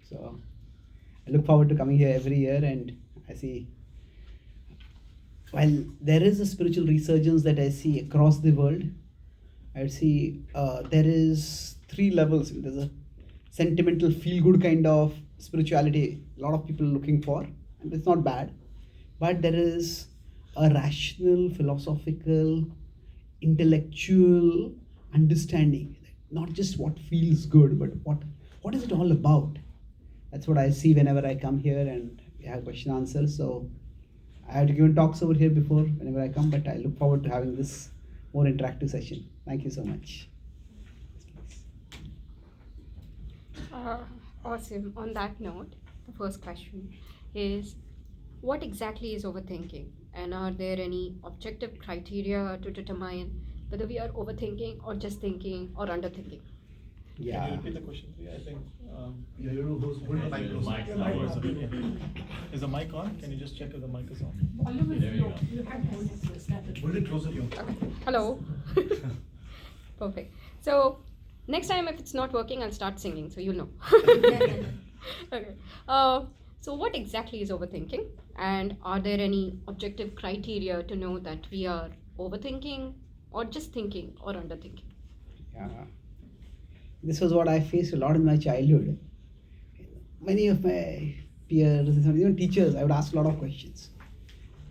So I look forward to coming here every year, and I see, while there is a spiritual resurgence that I see across the world, I see there is three levels. There's a sentimental, feel-good kind of spirituality a lot of people are looking for, and it's not bad. But there is a rational, philosophical, intellectual understanding, not just what feels good, but what is it all about. That's what I see whenever I come here and we have question answers. So I have given talks over here before whenever I come, but I look forward to having this more interactive session. Thank you so much. Awesome. On that note, the first question is, what exactly is overthinking? And are there any objective criteria to determine whether we are overthinking or just thinking or underthinking? Can you Yeah. repeat the question, please? I think. Yeah, you know, hold the mic closer. Is the mic on? Can you just check if the mic is on? Volume is There you low. go. You have to hold it to stand it. Hold it closer to you. Hello. Perfect. So next time if it's not working, I'll start singing, so you'll know. Okay. So what exactly is overthinking? And are there any objective criteria to know that we are overthinking or just thinking or underthinking? Yeah. This was what I faced a lot in my childhood. Many of my peers, even teachers, I would ask a lot of questions.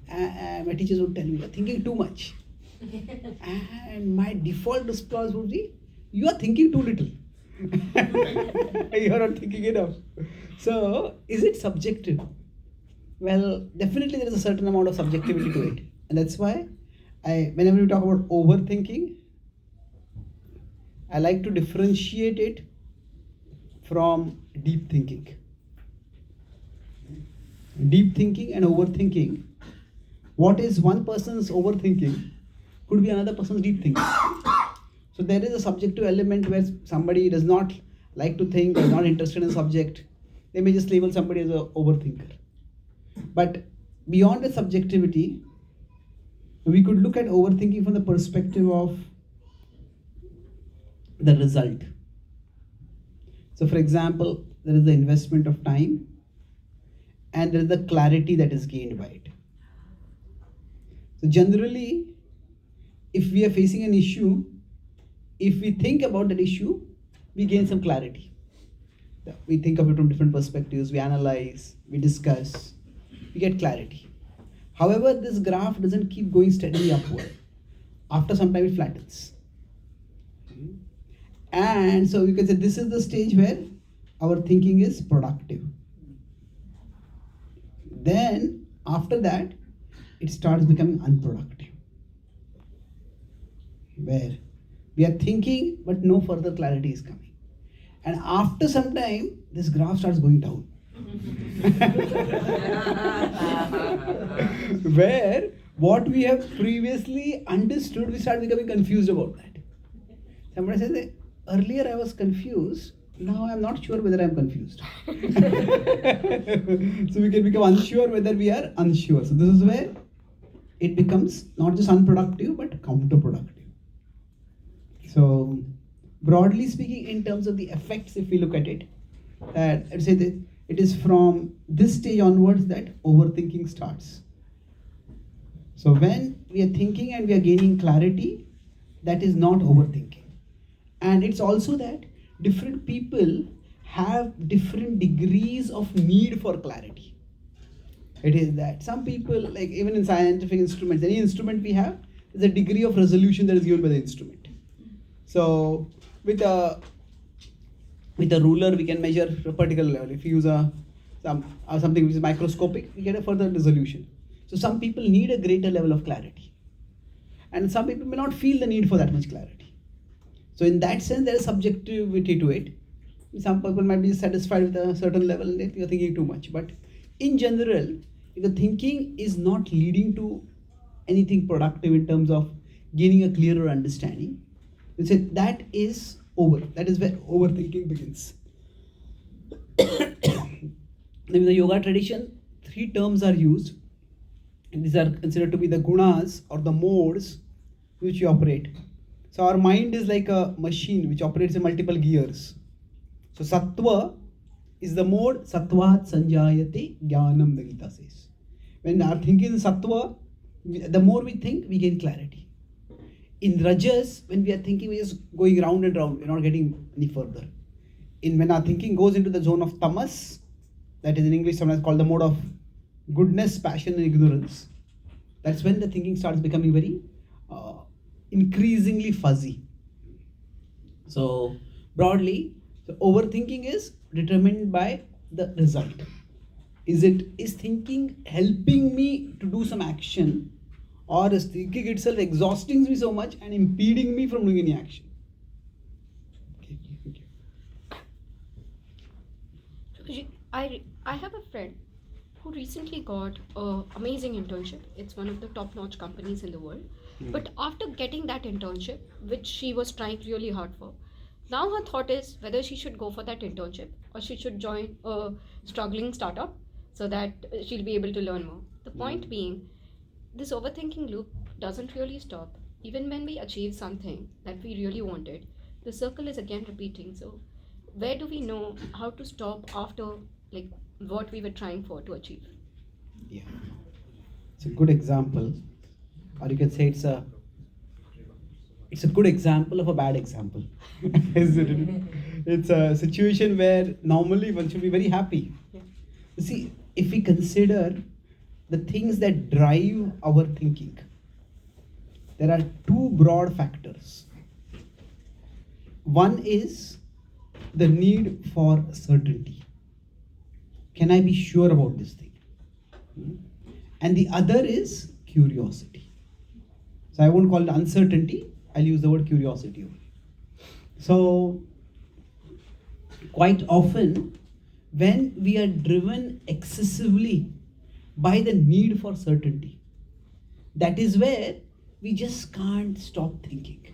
And my teachers would tell me, "You're thinking too much." And my default response would be, "You are thinking too little." You are not thinking enough. So, is it subjective? Well, definitely there is a certain amount of subjectivity to it. And that's why whenever we talk about overthinking, I like to differentiate it from deep thinking. Deep thinking and overthinking. What is one person's overthinking could be another person's deep thinking. So there is a subjective element where somebody does not like to think, is not interested in subject. They may just label somebody as an overthinker. But beyond the subjectivity, we could look at overthinking from the perspective of the result. So for example, there is the investment of time and there is the clarity that is gained by it. So generally, if we are facing an issue, if we think about that issue, we gain some clarity. We think of it from different perspectives, we analyze, we discuss, we get clarity. However, this graph doesn't keep going steadily upward. After some time it flattens. And so you can say this is the stage where our thinking is productive. Then after that, it starts becoming unproductive, where we are thinking but no further clarity is coming. And after some time, this graph starts going down. Where what we have previously understood, we start becoming confused about that. Somebody says, earlier I was confused, now I'm not sure whether I'm confused. So we can become unsure whether we are unsure. So this is where it becomes not just unproductive but counterproductive. So broadly speaking, in terms of the effects, if we look at it, that I'd say that it is from this stage onwards that overthinking starts. So when we are thinking and we are gaining clarity, that is not overthinking. And it's also that different people have different degrees of need for clarity. It is that some people, like even in scientific instruments, any instrument we have, there's a degree of resolution that is given by the instrument. So with a ruler, we can measure a particular level. If you use something which is microscopic, we get a further resolution. So some people need a greater level of clarity, and some people may not feel the need for that much clarity. So in that sense, there is subjectivity to it. Some people might be satisfied with a certain level and you're thinking too much. But in general, if the thinking is not leading to anything productive in terms of gaining a clearer understanding, we say that is over. That is where overthinking begins. In the yoga tradition, 3 terms are used. And these are considered to be the gunas or the modes which you operate. So our mind is like a machine which operates in multiple gears. So sattva is the mode Sattvat Sanjayate Jnanam, the Gita says. When our thinking is Sattva, the more we think, we gain clarity. In Rajas, when we are thinking, we are just going round and round, we're not getting any further. When our thinking goes into the zone of Tamas, that is in English sometimes called the mode of goodness, passion and ignorance. That's when the thinking starts becoming very increasingly fuzzy. So broadly, overthinking is determined by the result. Is thinking helping me to do some action, or is thinking itself exhausting me so much and impeding me from doing any action? Okay, thank you. I have a friend who recently got an amazing internship. It's one of the top-notch companies in the world. But after getting that internship, which she was trying really hard for, now her thought is whether she should go for that internship or she should join a struggling startup so that she'll be able to learn more. The point being, this overthinking loop doesn't really stop. Even when we achieve something that we really wanted, the circle is again repeating. So where do we know how to stop after like what we were trying for to achieve? Yeah, it's a good example, or you can say it's a good example of a bad example. It's a situation where normally one should be very happy. Yeah. You see, if we consider the things that drive our thinking, there are two broad factors. One is the need for certainty. Can I be sure about this thing? And the other is curiosity. So I won't call it uncertainty, I'll use the word curiosity. So quite often, when we are driven excessively by the need for certainty, that is where we just can't stop thinking.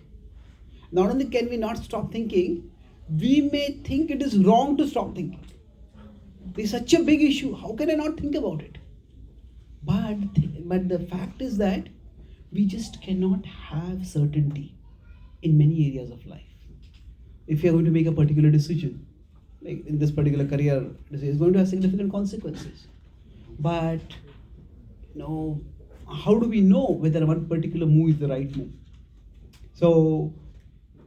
Not only can we not stop thinking, we may think it is wrong to stop thinking. It's such a big issue, how can I not think about it? But the fact is that we just cannot have certainty in many areas of life. If you are going to make a particular decision, like in this particular career, it's going to have significant consequences. But how do we know whether one particular move is the right move? So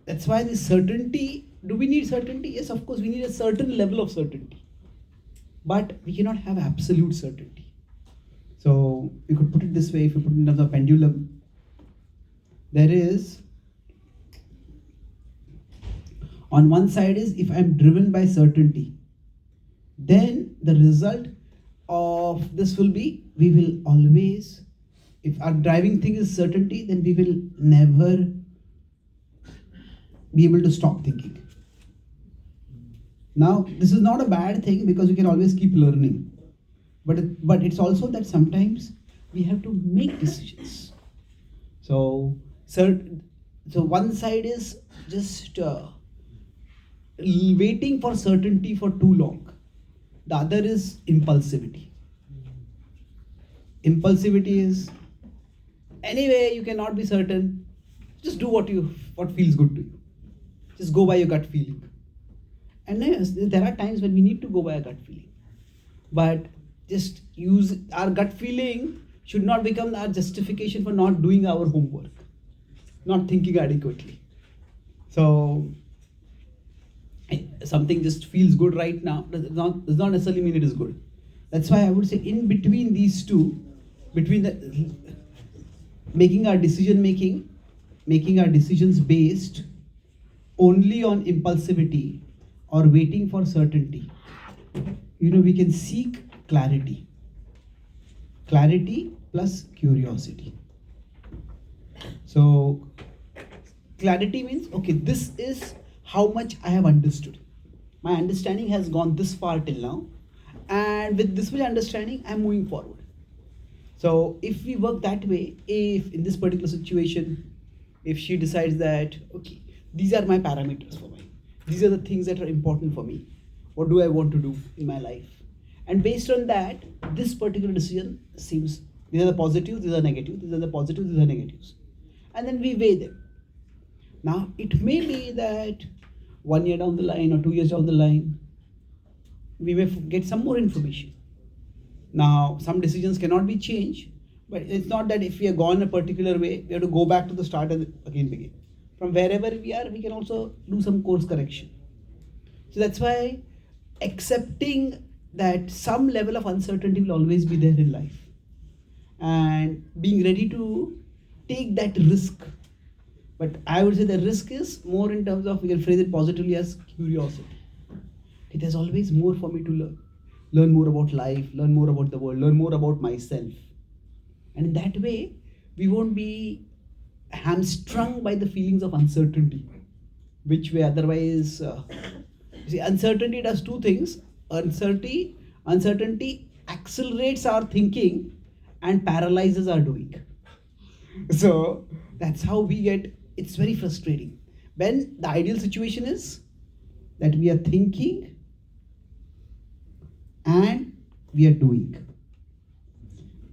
that's why this certainty, do we need certainty? Yes, of course, we need a certain level of certainty. But we cannot have absolute certainty. So you could put it this way, if you put it in terms of pendulum, there is, on one side is, if I'm driven by certainty, then the result of this will be, we will always, if our driving thing is certainty, then we will never be able to stop thinking. Now, this is not a bad thing because you can always keep learning. But it's also that sometimes we have to make decisions. So one side is just waiting for certainty for too long. The other is impulsivity. Impulsivity is, anyway, you cannot be certain. Just do what feels good to you. Just go by your gut feeling. And yes, there are times when we need to go by a gut feeling. But just use our gut feeling should not become our justification for not doing our homework, not thinking adequately. So something just feels good right now does not necessarily mean it is good. That's why I would say in between these two, between the making our decisions based only on impulsivity or waiting for certainty, we can seek clarity. Clarity plus curiosity. So clarity means, okay, this is how much I have understood. My understanding has gone this far till now, and with this much understanding, I'm moving forward. So if we work that way, if in this particular situation, if she decides that, okay, these are my parameters for me, these are the things that are important for me, what do I want to do in my life? And based on that, this particular decision seems, these are the positives, these are negatives, these are the positives, these are negatives. And then we weigh them. Now, it may be that 1 year down the line or 2 years down the line, we may get some more information. Now, some decisions cannot be changed, but it's not that if we have gone a particular way, we have to go back to the start and again begin. From wherever we are, we can also do some course correction. So that's why accepting that some level of uncertainty will always be there in life and being ready to take that risk. But I would say the risk is more in terms of, we can phrase it positively as curiosity. It has always more for me to learn. Learn more about life, learn more about the world, learn more about myself. And in that way, we won't be hamstrung by the feelings of uncertainty, which way otherwise, see, uncertainty does two things. Uncertainty accelerates our thinking and paralyzes our doing. So that's how we get, it's very frustrating. When the ideal situation is that we are thinking and we are doing.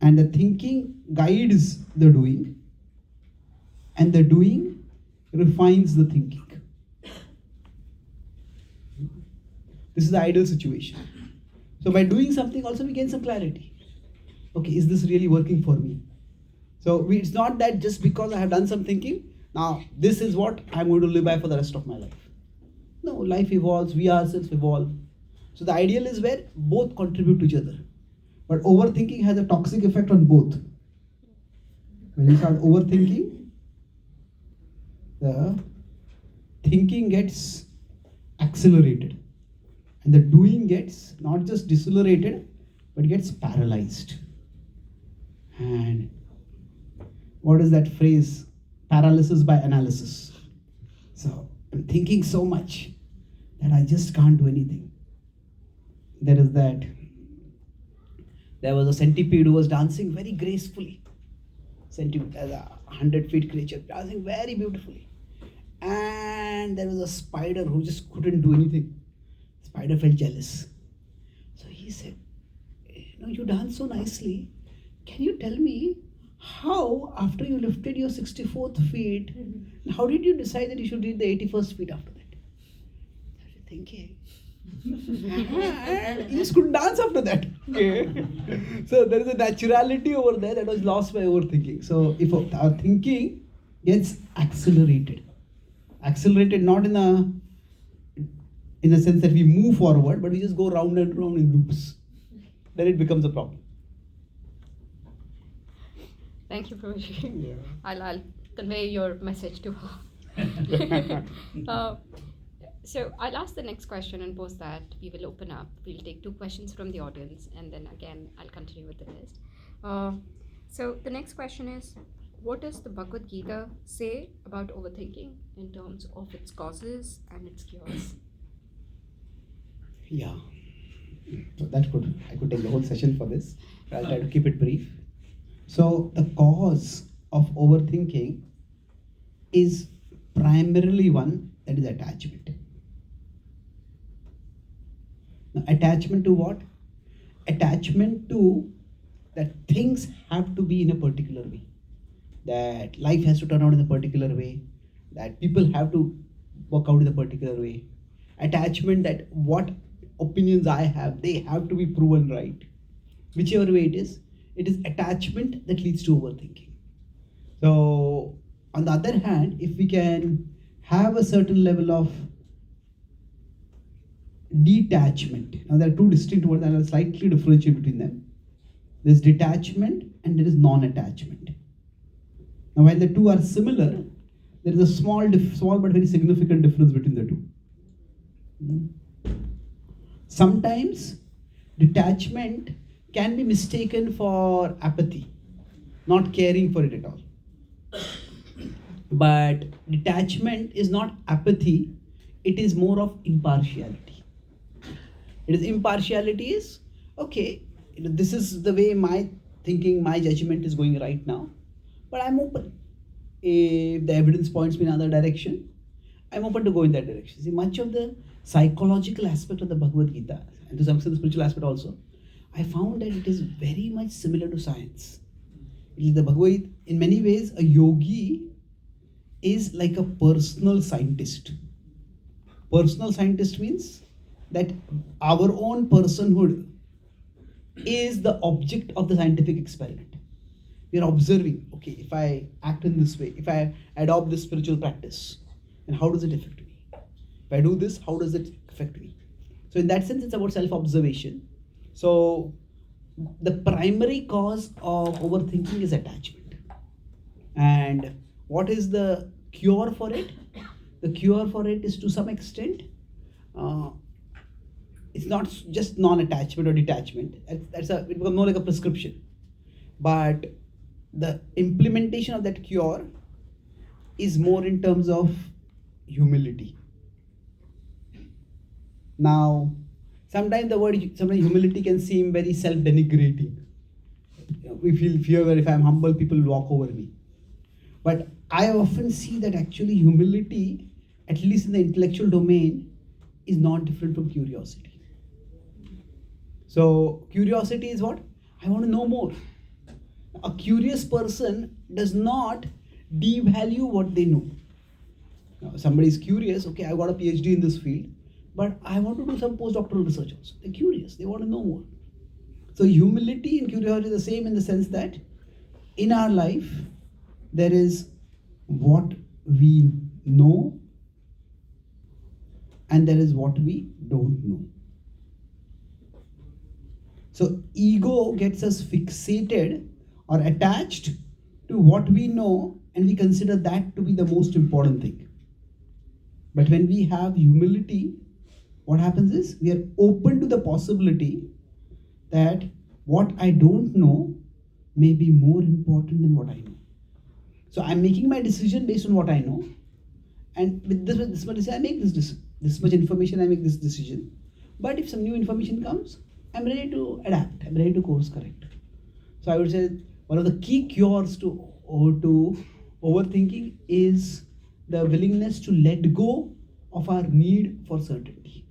And the thinking guides the doing, and the doing refines the thinking. This is the ideal situation. So by doing something also we gain some clarity. Okay, is this really working for me? So it's not that just because I have done some thinking, now this is what I'm going to live by for the rest of my life. No, life evolves, we ourselves evolve. So the ideal is where both contribute to each other. But overthinking has a toxic effect on both. When you start overthinking, the thinking gets accelerated. And the doing gets not just decelerated, but gets paralyzed. And what is that phrase? Paralysis by analysis. So I'm thinking so much that I just can't do anything. There was a centipede who was dancing very gracefully. Centipede as a 100-foot creature, dancing very beautifully. And there was a spider who just couldn't do anything. Spider felt jealous. So he said, you dance so nicely. Can you tell me how, after you lifted your 64th feet, how did you decide that you should read the 81st feet after that? I was thinking. He just couldn't dance after that. Okay. So there is a naturality over there that was lost by overthinking. So if our thinking gets accelerated not in a sense that we move forward, but we just go round and round in loops, then it becomes a problem. Thank you, Prabhuji. Yeah. I'll convey your message to her. So I'll ask the next question, and post that we will open up. We'll take 2 questions from the audience, and then again I'll continue with the list. So the next question is, what does the Bhagavad Gita say about overthinking in terms of its causes and its cures? Yeah. So I could take the whole session for this. I'll try to keep it brief. So the cause of overthinking is primarily one that is attachment. Now, attachment to what? Attachment to that things have to be in a particular way. That life has to turn out in a particular way. That people have to work out in a particular way. Attachment that what opinions I have, they have to be proven right. Whichever way it is attachment that leads to overthinking. So, on the other hand, if we can have a certain level of detachment, now there are 2 distinct words and I'll slightly differentiate between them. There's detachment and there is non-attachment. Now, while the 2 are similar, there is a small but very significant difference between the 2. Sometimes detachment can be mistaken for apathy, not caring for it at all. But detachment is not apathy, it is more of impartiality. It is impartiality is, okay, this is the way my thinking, my judgment is going right now, but I'm open. If the evidence points me in another direction, I'm open to go in that direction. See, much of the psychological aspect of the Bhagavad Gita, and to some extent the spiritual aspect also, I found that it is very much similar to science. The Bhagavad Gita, in many ways, a yogi is like a personal scientist. Personal scientist means that our own personhood is the object of the scientific experiment. We are observing, okay, if I act in this way, if I adopt this spiritual practice, then how does it affect me? If I do this, how does it affect me? So in that sense, it's about self-observation. So the primary cause of overthinking is attachment. And what is the cure for it? The cure for it is, to some extent, it's not just non-attachment or detachment. It becomes more like a prescription. But the implementation of that cure is more in terms of humility. Now, sometimes humility can seem very self-denigrating. We feel fear where if I'm humble, people will walk over me. But I often see that actually humility, at least in the intellectual domain, is not different from curiosity. So curiosity is what? I want to know more. A curious person does not devalue what they know. Now, somebody is curious, okay, I got a PhD in this field, but I want to do some postdoctoral research also. They're curious, they want to know more. So humility and curiosity are the same in the sense that in our life, there is what we know and there is what we don't know. So ego gets us fixated or attached to what we know, and we consider that to be the most important thing. But when we have humility, what happens is we are open to the possibility that what I don't know may be more important than what I know. So I'm making my decision based on what I know, and with this much I make this much information, I make this decision. But if some new information comes, I'm ready to adapt, I'm ready to course correct. So I would say one of the key cures to overthinking is the willingness to let go of our need for certainty.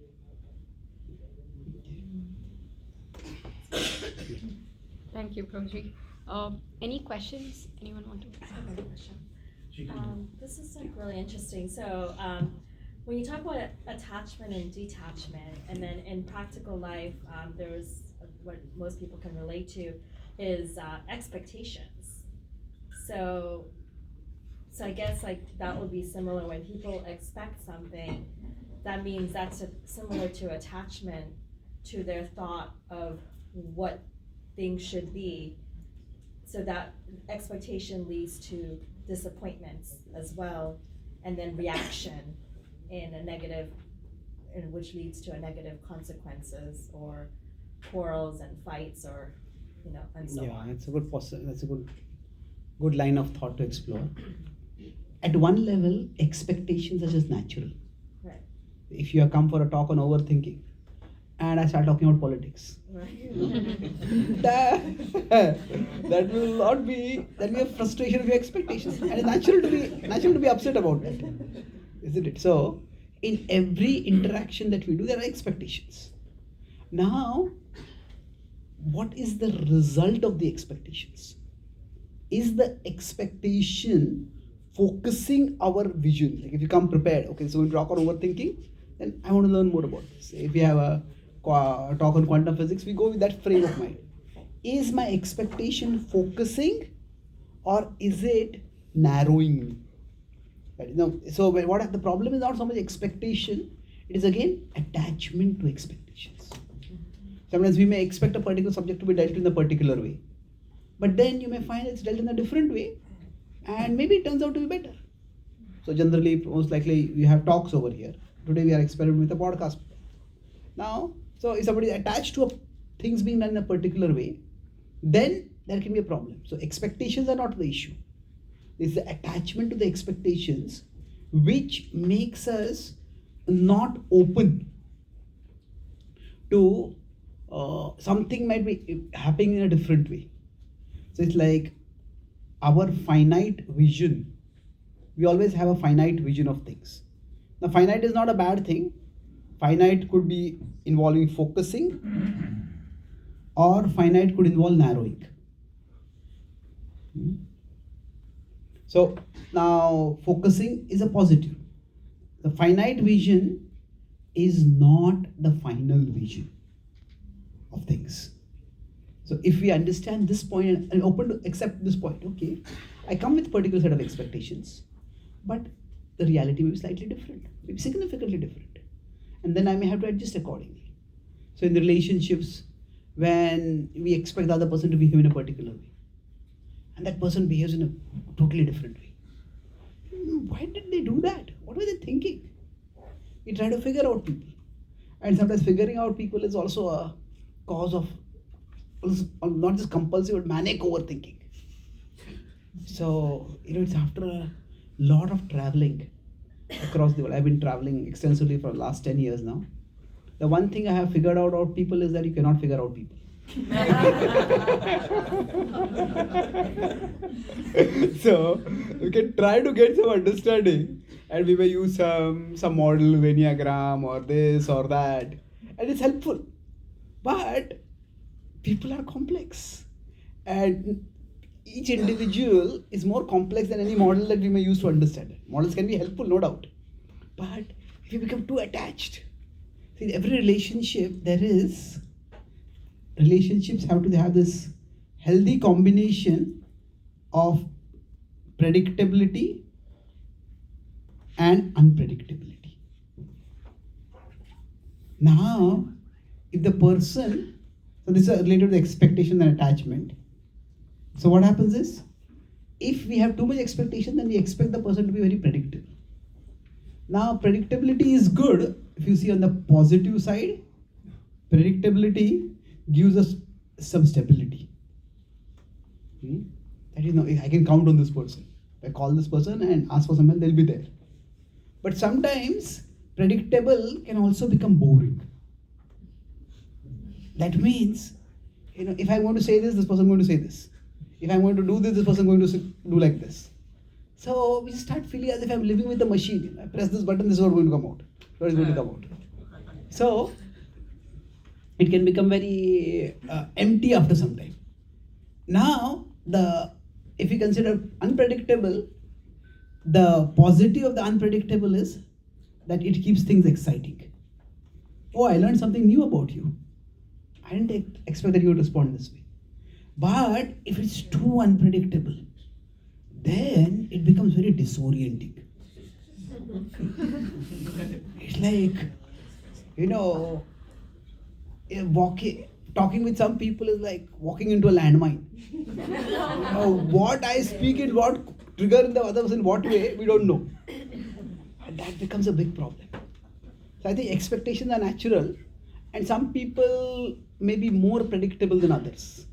Thank you, Prabhuji. Any questions? Anyone want to ask a question? This is like really interesting. So when you talk about attachment and detachment, and then in practical life, there's what most people can relate to is expectations. So I guess like that would be similar when people expect something. That means that's similar to attachment to their thought of what things should be. So that expectation leads to disappointments as well, and then reaction in a negative, in which leads to a negative consequences or quarrels and fights, or and so on. That's a good line of thought to explore. At one level, expectations are just natural. Right. If you have come for a talk on overthinking, and I start talking about politics, Right. that will not be, that will be a frustration of your expectations, and it's natural to be upset about that, isn't it? So in every interaction that we do, there are expectations. Now, what is the result of the expectations? Is the expectation focusing our vision? Like if you come prepared, okay, so when we talk on overthinking, then I want to learn more about this. If we have a talk on quantum physics, we go with that frame of mind. Is my expectation focusing, or is it narrowing me? So what the problem is not so much expectation, it is again attachment to expectations. Sometimes we may expect a particular subject to be dealt in a particular way, but then you may find it's dealt in a different way, and maybe it turns out to be better. So generally, most likely, we have talks over here. Today we are experimenting with a podcast. Now, so if somebody is attached to things being done in a particular way, then there can be a problem. So expectations are not the issue. It's the attachment to the expectations which makes us not open to something might be happening in a different way. So it's like our finite vision. We always have a finite vision of things. Now, finite is not a bad thing. Finite could be involving focusing, or finite could involve narrowing. So now focusing is a positive. The finite vision is not the final vision of things. So if we understand this point and open to accept this point, okay, I come with particular set of expectations, but the reality may be slightly different, maybe significantly different. And then I may have to adjust accordingly. So in the relationships, when we expect the other person to behave in a particular way, and that person behaves in a totally different way. Why did they do that? What were they thinking? We try to figure out people. And sometimes figuring out people is also a cause of not just compulsive but manic overthinking. So, it's after a lot of traveling across the world. I've been traveling extensively for the last 10 years now. The one thing I have figured out about people is that you cannot figure out people. So, we can try to get some understanding, and we may use some model, Enneagram or this or that, and it's helpful. But people are complex, and each individual is more complex than any model that we may use to understand it. Models can be helpful, no doubt, but if you become too attached, see, every relationship relationships have to have this healthy combination of predictability and unpredictability. Now, if the person, so this is related to the expectation and attachment. So what happens is, if we have too much expectation, then we expect the person to be very predictable. Now, predictability is good if you see on the positive side. Predictability gives us some stability. That I can count on this person. If I call this person and ask for something, they'll be there. But sometimes predictable can also become boring. That means, if I'm going to say this person is going to say this. If I'm going to do this person is going to do like this. So we start feeling as if I'm living with a machine. I press this button, this is what is going to come out. What is going to come out. So it can become very empty after some time. Now, if you consider unpredictable, the positive of the unpredictable is that it keeps things exciting. Oh, I learned something new about you. I didn't expect that you would respond this way. But if it's too unpredictable, then it becomes very disorienting. It's like, talking with some people is like walking into a landmine. What I speak in what trigger in the other person what way, we don't know. And that becomes a big problem. So I think expectations are natural, and some people may be more predictable than others.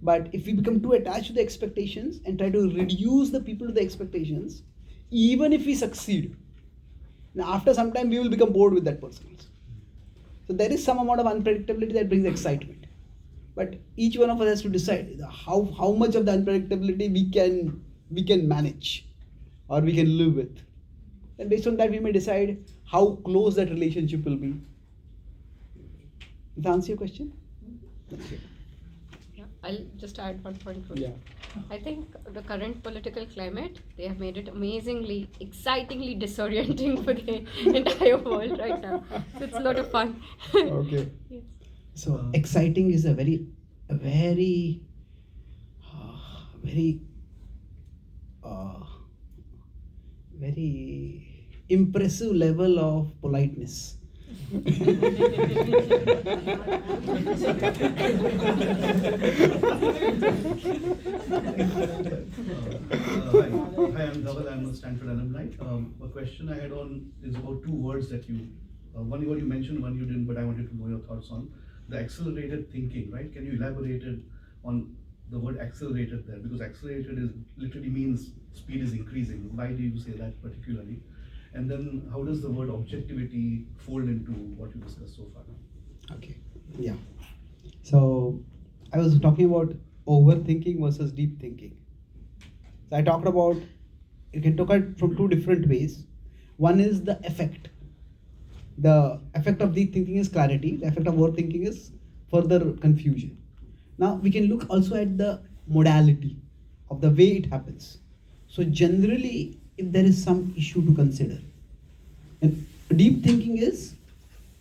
But if we become too attached to the expectations and try to reduce the people to the expectations, even if we succeed, now after some time we will become bored with that person. So there is some amount of unpredictability that brings excitement. But each one of us has to decide how much of the unpredictability we can manage or we can live with. And based on that we may decide how close that relationship will be. Does that answer your question? Okay. Yeah, I'll just add one point. Yeah. I think the current political climate, they have made it amazingly, excitingly disorienting for the entire world right now. So it's a lot of fun. Okay. Yes. So exciting is a very impressive level of politeness. Hi, I'm Dhaval. I'm a Stanford alumni. A question I had is about two words that one you mentioned, one you didn't, but I wanted to know your thoughts on. The accelerated thinking, right? Can you elaborate on the word accelerated there? Because accelerated literally means speed is increasing. Why do you say that particularly? And then how does the word objectivity fold into what you discussed so far? Okay. Yeah. So I was talking about overthinking versus deep thinking. So I talked about, you can look at it from two different ways. One is the effect. The effect of deep thinking is clarity. The effect of overthinking is further confusion. Now we can look also at the modality of the way it happens. So generally, if there is some issue to consider, and deep thinking is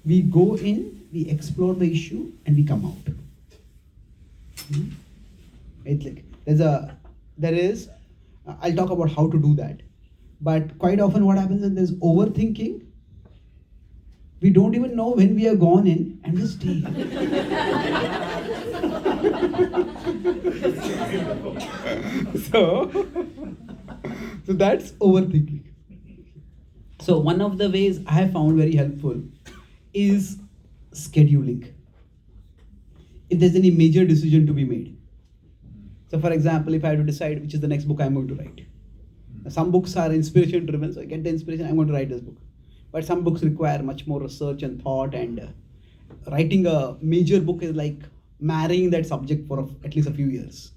We go in, we explore the issue, and we come out. It's like I'll talk about how to do that. But quite often what happens is there's overthinking. We don't even know when we have gone in and just stay. so that's overthinking. So one of the ways I have found very helpful is scheduling. If there's any major decision to be made. So for example, if I have to decide which is the next book I'm going to write. Some books are inspiration driven, so I get the inspiration, I'm going to write this book. But some books require much more research and thought, and writing a major book is like marrying that subject for at least a few years.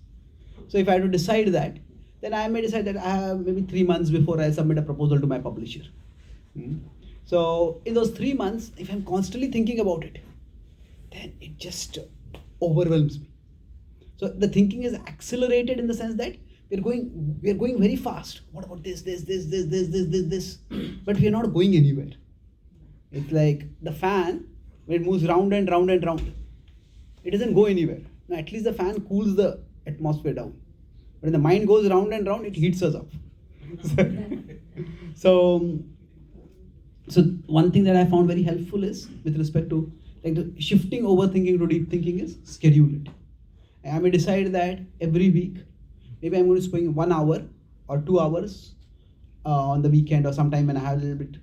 So if I have to decide that, then I may decide that I have maybe 3 months before I submit a proposal to my publisher. So in those 3 months, if I'm constantly thinking about it, then it just overwhelms me. So the thinking is accelerated in the sense that we are going very fast. What about this, but we are not going anywhere. It's like the fan, when it moves round and round and round, it doesn't go anywhere. Now at least the fan cools the atmosphere down. When the mind goes round and round, it heats us up. So one thing that I found very helpful is, with respect to like the shifting overthinking to deep thinking, is schedule it. I may decide that every week, maybe I'm going to spend 1 hour or 2 hours on the weekend, or sometime when I have a little bit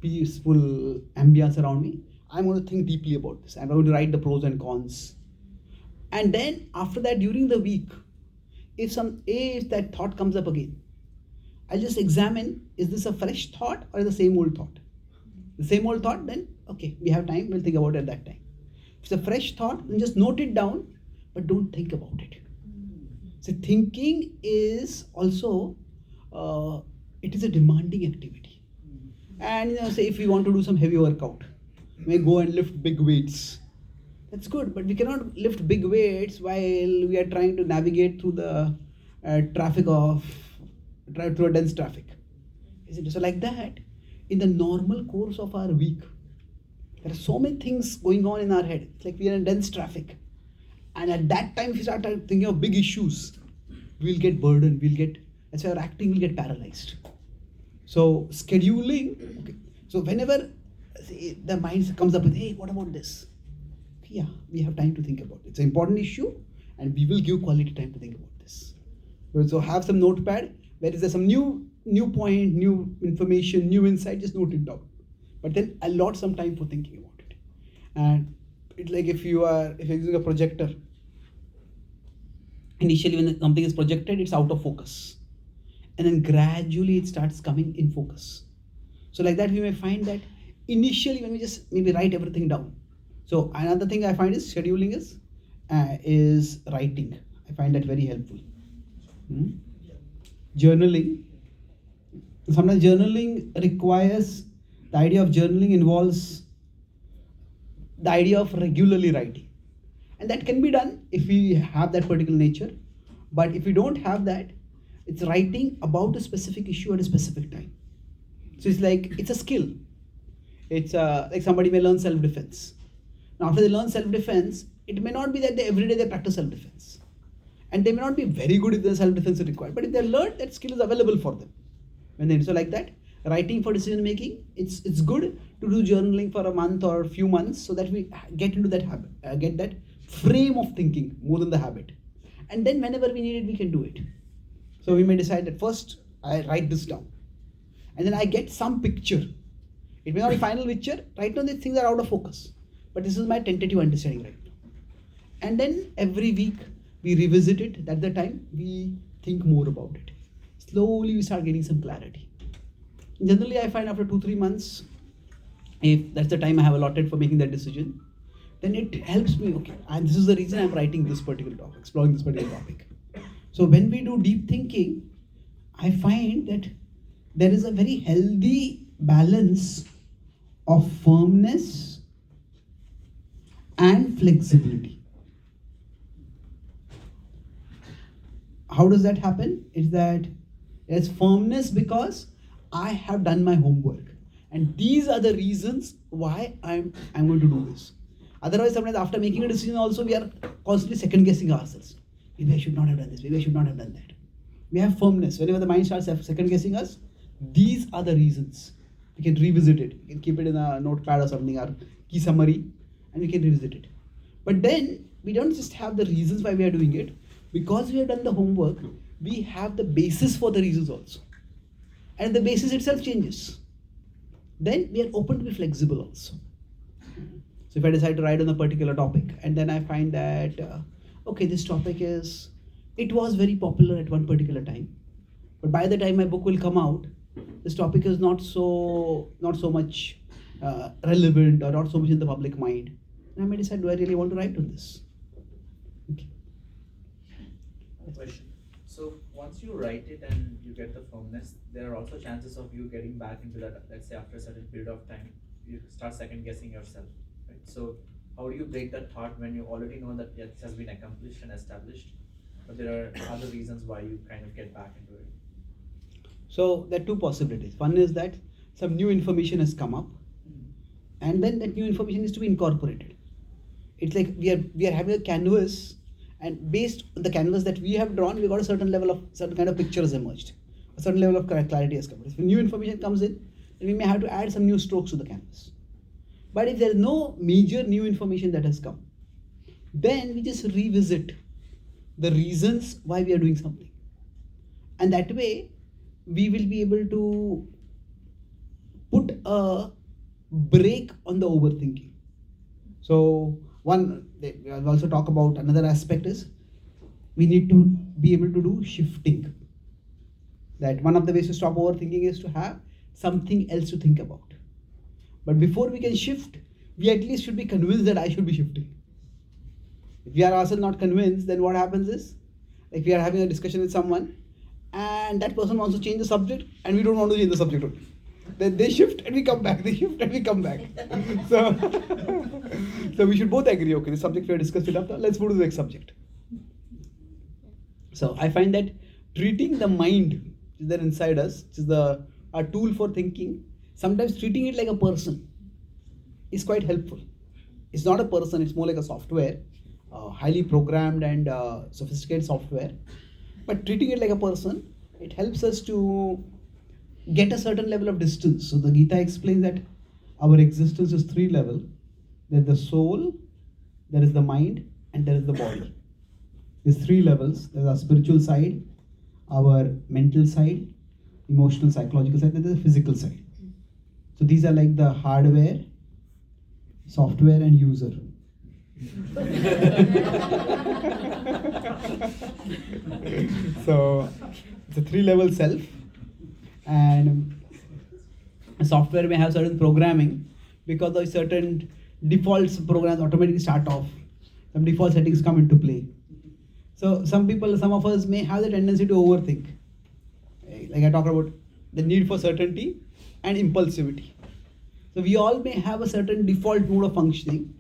peaceful ambience around me, I'm going to think deeply about this. I'm going to write the pros and cons. And then after that, during the week, if that thought comes up again, I'll just examine, is this a fresh thought or the same old thought? The same old thought, then okay, we have time, we'll think about it at that time. If it's a fresh thought, then just note it down, but don't think about it. So thinking is also, it is a demanding activity. And say if we want to do some heavy workout, we may go and lift big weights. That's good, but we cannot lift big weights while we are trying to navigate through the through a dense traffic. Isn't it? So like that, in the normal course of our week, there are so many things going on in our head. It's like we are in dense traffic. And at that time, if we start thinking of big issues, we'll get burdened, that's why our acting will get paralyzed. So scheduling, okay. So whenever the mind comes up with, hey, what about this? Yeah, we have time to think about it. It's an important issue, and we will give quality time to think about this. So have some notepad, where is there some new point, new information, new insight, just note it down. But then allot some time for thinking about it. And it's like if you're using a projector, initially when something is projected, it's out of focus. And then gradually it starts coming in focus. So like that, we may find that initially when we just maybe write everything down. So another thing I find is scheduling is writing. I find that very helpful. Journaling. Sometimes journaling requires, the idea of journaling involves the idea of regularly writing. And that can be done if we have that particular nature. But if we don't have that, it's writing about a specific issue at a specific time. So it's like, it's a skill. It's like somebody may learn self-defense. Now after they learn self-defense, it may not be that every day they practice self-defense. And they may not be very good if the self-defense is required. But if they learn, that skill is available for them. So like that, writing for decision making, it's good to do journaling for a month or a few months, so that we get into that habit, get that frame of thinking more than the habit. And then whenever we need it, we can do it. So we may decide that first I write this down, and then I get some picture. It may not be final picture. Right now these things are out of focus, but this is my tentative understanding right now. And then every week we revisit it. At the time we think more about it. Slowly we start getting some clarity. Generally I find after 2-3 months, if that's the time I have allotted for making that decision, then it helps me, okay, and this is the reason I'm writing this particular topic, exploring this particular topic. So when we do deep thinking, I find that there is a very healthy balance of firmness and flexibility. How does that happen? It's that there's firmness because I have done my homework. And these are the reasons why I'm going to do this. Otherwise, sometimes after making a decision also, we are constantly second guessing ourselves. Maybe I should not have done this, maybe I should not have done that. We have firmness. Whenever the mind starts second guessing us, these are the reasons. We can revisit it. We can keep it in a notepad or something, or key summary, and we can revisit it. But then we don't just have the reasons why we are doing it. Because we have done the homework, we have the basis for the reasons also. And the basis itself changes. Then we are open to be flexible also. So if I decide to write on a particular topic, and then I find that, okay, this topic it was very popular at one particular time. But by the time my book will come out, this topic is not so much relevant or not so much in the public mind. And I may decide, do I really want to write on this? Okay. Question. So once you write it and you get the firmness, there are also chances of you getting back into that, let's say after a certain period of time, you start second guessing yourself, right? So how do you break that thought when you already know that it has been accomplished and established, but there are other reasons why you kind of get back into it? So there are two possibilities. One is that some new information has come up, and then that new information is to be incorporated. It's like we are having a canvas, and based on the canvas that we have drawn, we got a certain kind of picture has emerged. A certain level of clarity has come. If new information comes in, then we may have to add some new strokes to the canvas. But if there is no major new information that has come, then we just revisit the reasons why we are doing something. And that way, we will be able to put a break on the overthinking. So we'll also talk about another aspect is we need to be able to do shifting. That one of the ways to stop overthinking is to have something else to think about. But before we can shift, we at least should be convinced that I should be shifting. If we are also not convinced, then what happens is, like we are having a discussion with someone and that person wants to change the subject and we don't want to change the subject only. Then they shift and we come back, they shift and we come back. So we should both agree, okay, the subject we have discussed enough, let's move to the next subject. So I find that treating the mind, which is there inside us, which is a tool for thinking, sometimes treating it like a person is quite helpful. It's not a person, it's more like a software, highly programmed and sophisticated software. But treating it like a person, it helps us to get a certain level of distance. So the Gita explains that our existence is 3 levels. There is the soul, there is the mind, and there is the body. These 3 levels. There is our spiritual side, our mental side, emotional, psychological side, and there is the physical side. So these are like the hardware, software, and user. So it's a 3-level self, and a software may have certain programming because of certain defaults programs automatically start off. Some default settings come into play. So some of us may have the tendency to overthink. Like I talked about the need for certainty and impulsivity. So we all may have a certain default mode of functioning,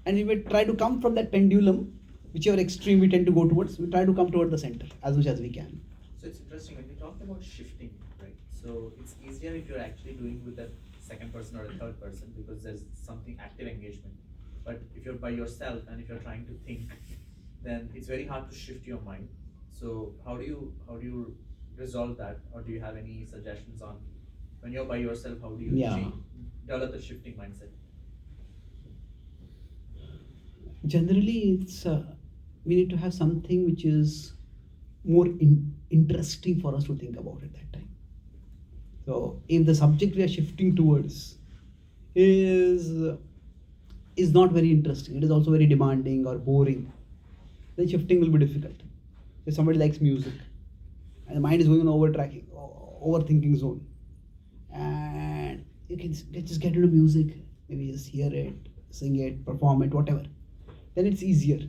and we will try to come from that pendulum, whichever extreme we tend to go towards, we try to come toward the center as much as we can. So it's interesting when you talk about shifting, right? So it's easier if you're actually doing with a second person or a third person because there's something active engagement. But if you're by yourself and if you're trying to think, then it's very hard to shift your mind. So how do you resolve that, or do you have any suggestions on when you're by yourself? How do you develop the shifting mindset? Generally, it's we need to have something which is more interesting for us to think about at that time. So if the subject we are shifting towards is not very interesting, it is also very demanding or boring, then shifting will be difficult. If somebody likes music and the mind is going on overthinking zone, and you can just get into music, maybe just hear it, sing it, perform it, whatever, then it's easier.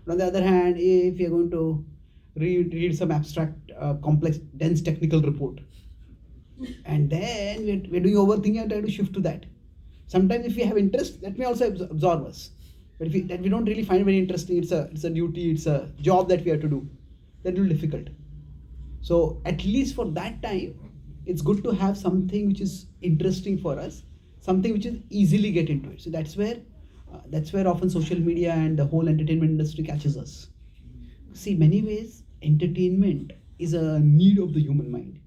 But on the other hand, if you're going to read some abstract, complex, dense technical report, and then we're doing overthinking and trying to shift to that. Sometimes if we have interest, that may also absorb us. But if we don't really find it very interesting, it's a duty, it's a job that we have to do, then it will be difficult. So at least for that time, it's good to have something which is interesting for us, something which is easily get into it. So that's where often social media and the whole entertainment industry catches us. See, many ways entertainment is a need of the human mind.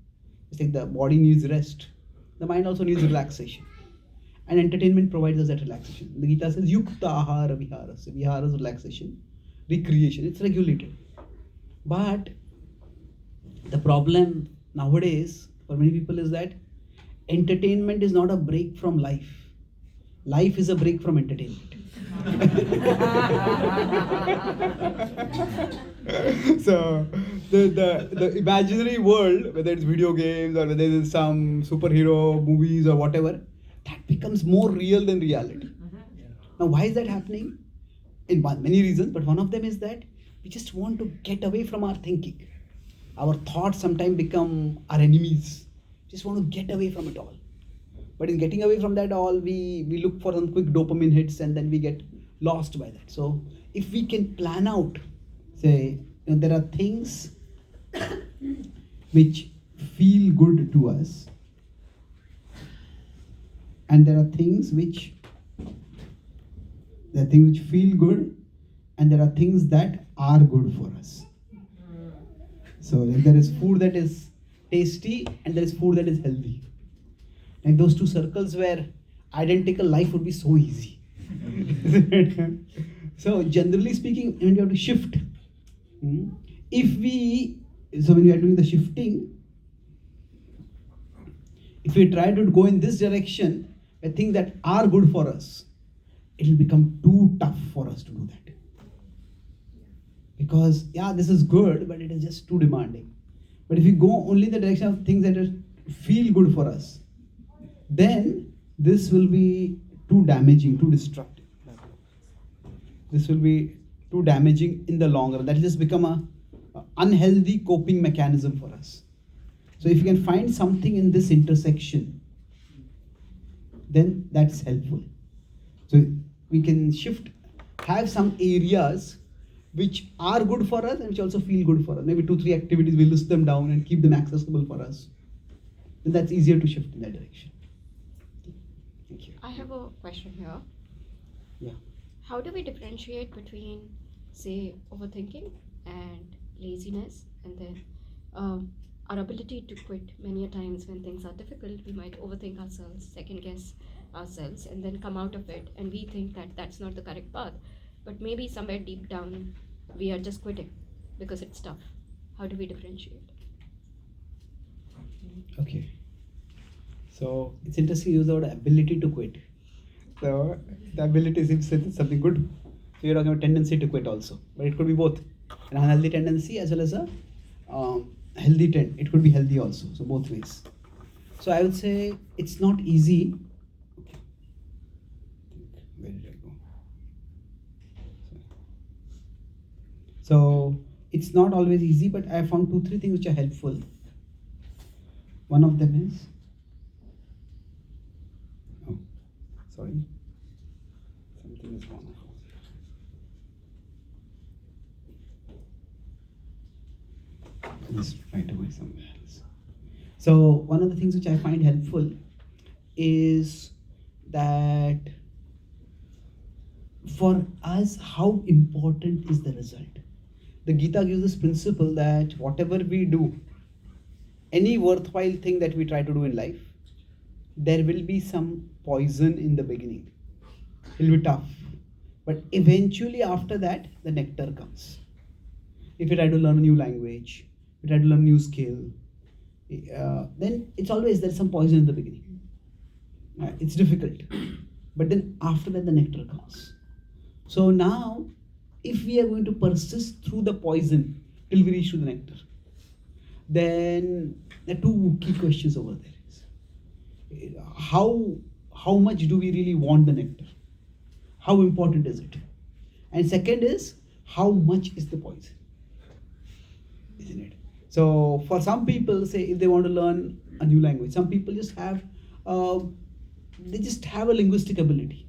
It's like the body needs rest, the mind also needs relaxation, and entertainment provides us that relaxation. The Gita says yukta ahara vihara. So vihara is relaxation, recreation, it's regulated. But the problem nowadays for many people is that entertainment is not a break from life. Life is a break from entertainment. So the imaginary world, whether it's video games or whether it's some superhero movies or whatever, that becomes more real than reality. Now, why is that happening? Many reasons, but one of them is that we just want to get away from our thinking. Our thoughts sometimes become our enemies. Just want to get away from it all. But in getting away from that all, we look for some quick dopamine hits and then we get lost by that. So if we can plan out, say, there are things which feel good to us, and there are things which feel good, and there are things that are good for us. So like there is food that is tasty and there is food that is healthy. And those two circles where identical, life would be so easy. So generally speaking, when you have to shift, when we are doing the shifting, if we try to go in this direction, the things that are good for us, it will become too tough for us to do that. Because this is good, but it is just too demanding. But if we go only in the direction of things that feel good for us, then this will be too damaging, too destructive. This will be too damaging in the long run. That will just become a unhealthy coping mechanism for us. So if you can find something in this intersection, then that's helpful. So we can have some areas which are good for us and which also feel good for us. Maybe 2-3 activities, we list them down and keep them accessible for us. Then that's easier to shift in that direction. Thank you. I have a question here. Yeah. How do we differentiate between, say, overthinking and laziness, and then our ability to quit? Many a times when things are difficult, we might overthink ourselves, second guess ourselves, and then come out of it and we think that that's not the correct path. But maybe somewhere deep down, we are just quitting because it's tough. How do we differentiate? Okay. So it's interesting you use the word ability to quit. So the ability seems something good. So you're talking about tendency to quit also, but it could be both an unhealthy tendency as well as a healthy trend. It could be healthy also. So both ways. So I would say it's not easy. Where did I go? So it's not always easy, but I found 2-3 things which are helpful. One of them is, something is wrong. Let's write away somewhere else. So one of the things which I find helpful is that for us, how important is the result? The Gita gives this principle that whatever we do, any worthwhile thing that we try to do in life, there will be some poison in the beginning. It will be tough. But eventually after that, the nectar comes. If you try to learn a new language, you try to learn a new skill, then it's always there's some poison in the beginning. It's difficult. But then after that, the nectar comes. So now, if we are going to persist through the poison till we reach to the nectar, then there are 2 key questions over there. How much do we really want the nectar? How important is it? And second is, how much is the poison? Isn't it? So for some people, say if they want to learn a new language, some people just have a linguistic ability.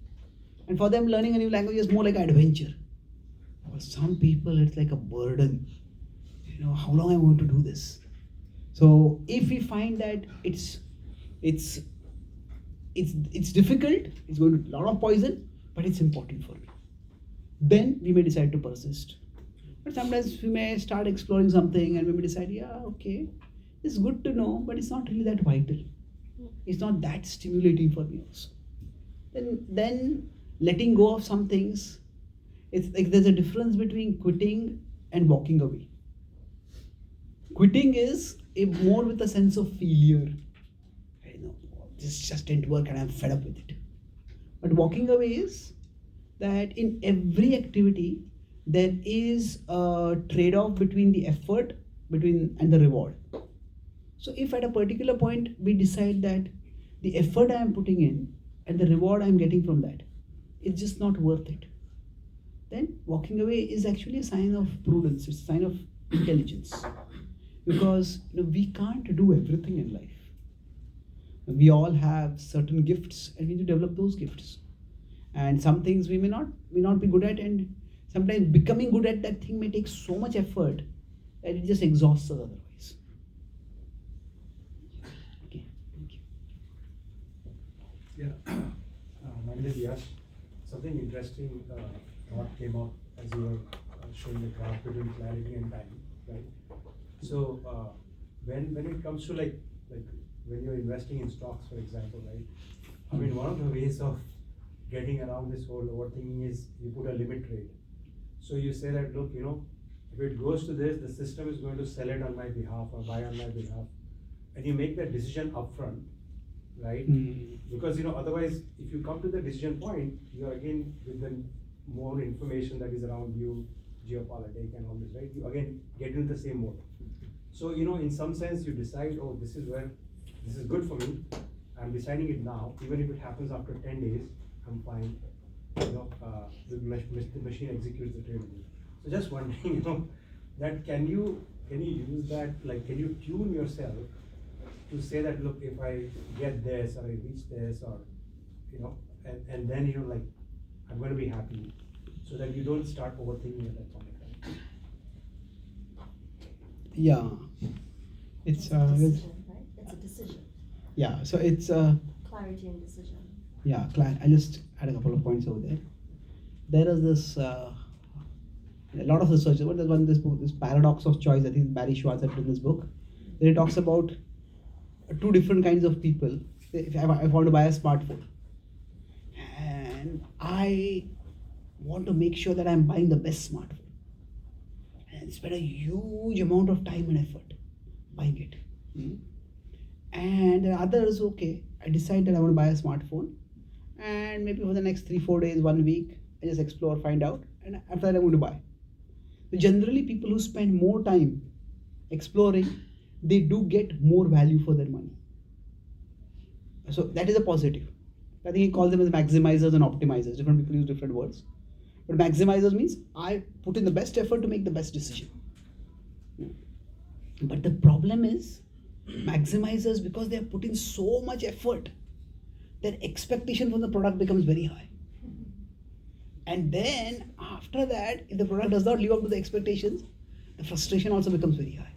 And for them, learning a new language is more like an adventure. For some people, it's like a burden. How long am I going to do this? So if we find that it's difficult, it's going to a lot of poison, but it's important for me, then we may decide to persist. But sometimes we may start exploring something and we may decide, yeah, okay, it's good to know, but it's not really that vital. It's not that stimulating for me also. Then letting go of some things, it's like there's a difference between quitting and walking away. Quitting is more with a sense of failure. This just didn't work and I'm fed up with it. But walking away is that in every activity there is a trade-off between the effort and the reward. So if at a particular point we decide that the effort I am putting in and the reward I am getting from that is just not worth it, then walking away is actually a sign of prudence, it's a sign of intelligence. Because we can't do everything in life. We all have certain gifts and we need to develop those gifts. And some things we may not be good at, and sometimes becoming good at that thing may take so much effort that it just exhausts us otherwise. Okay, thank you. Yeah, Mandev, something interesting thought came up as you were showing the graph between clarity and time, right? So when it comes to like when you're investing in stocks, for example, right? I mean, one of the ways of getting around this whole overthinking is you put a limit rate. So you say that, look, if it goes to this, the system is going to sell it on my behalf or buy on my behalf, and you make that decision upfront, right? Because otherwise, if you come to the decision point, you're again with the more information that is around you, geopolitics and all this, right? You again get into the same mode. So in some sense, you decide, oh, this is good for me. I'm deciding it now, even if it happens after 10 days, I'm fine. The machine executes the trade. So just wondering, that can you use that, like, can you tune yourself to say that, look, if I get this or I reach this, or and then like I'm going to be happy, so that you don't start overthinking at that point in time. Yeah, it's a decision, right? It's a decision. Yeah, so it's Clarity and decision. yeah. I just add a couple of points over there. There is this a lot of research. There's one this book, this paradox of choice. I think Barry Schwartz had written this book. Then it talks about two different kinds of people. If I want to buy a smartphone, and I want to make sure that I'm buying the best smartphone, and spend a huge amount of time and effort buying it. And there are others, okay, I decide that I want to buy a smartphone, and maybe for the next 3-4 days, 1 week, I just explore, find out, and after that I'm going to buy. So generally, people who spend more time exploring, they do get more value for their money. So that is a positive. I think he calls them as maximizers and optimizers. Different people use different words. But maximizers means I put in the best effort to make the best decision. But the problem is, maximizers, because they have put in so much effort, their expectation from the product becomes very high. And then after that, if the product does not live up to the expectations, the frustration also becomes very high.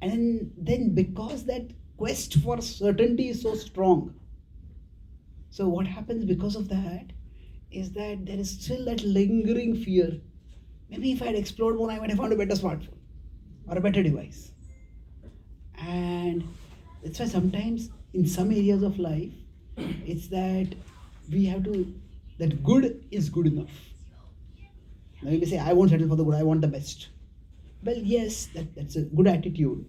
And then because that quest for certainty is so strong, so what happens because of that is that there is still that lingering fear. Maybe if I had explored more, I might have found a better smartphone or a better device. And that's why sometimes in some areas of life, it's that we have to, that good is good enough. Now you may say, I won't settle for the good, I want the best. Well, yes, that's a good attitude.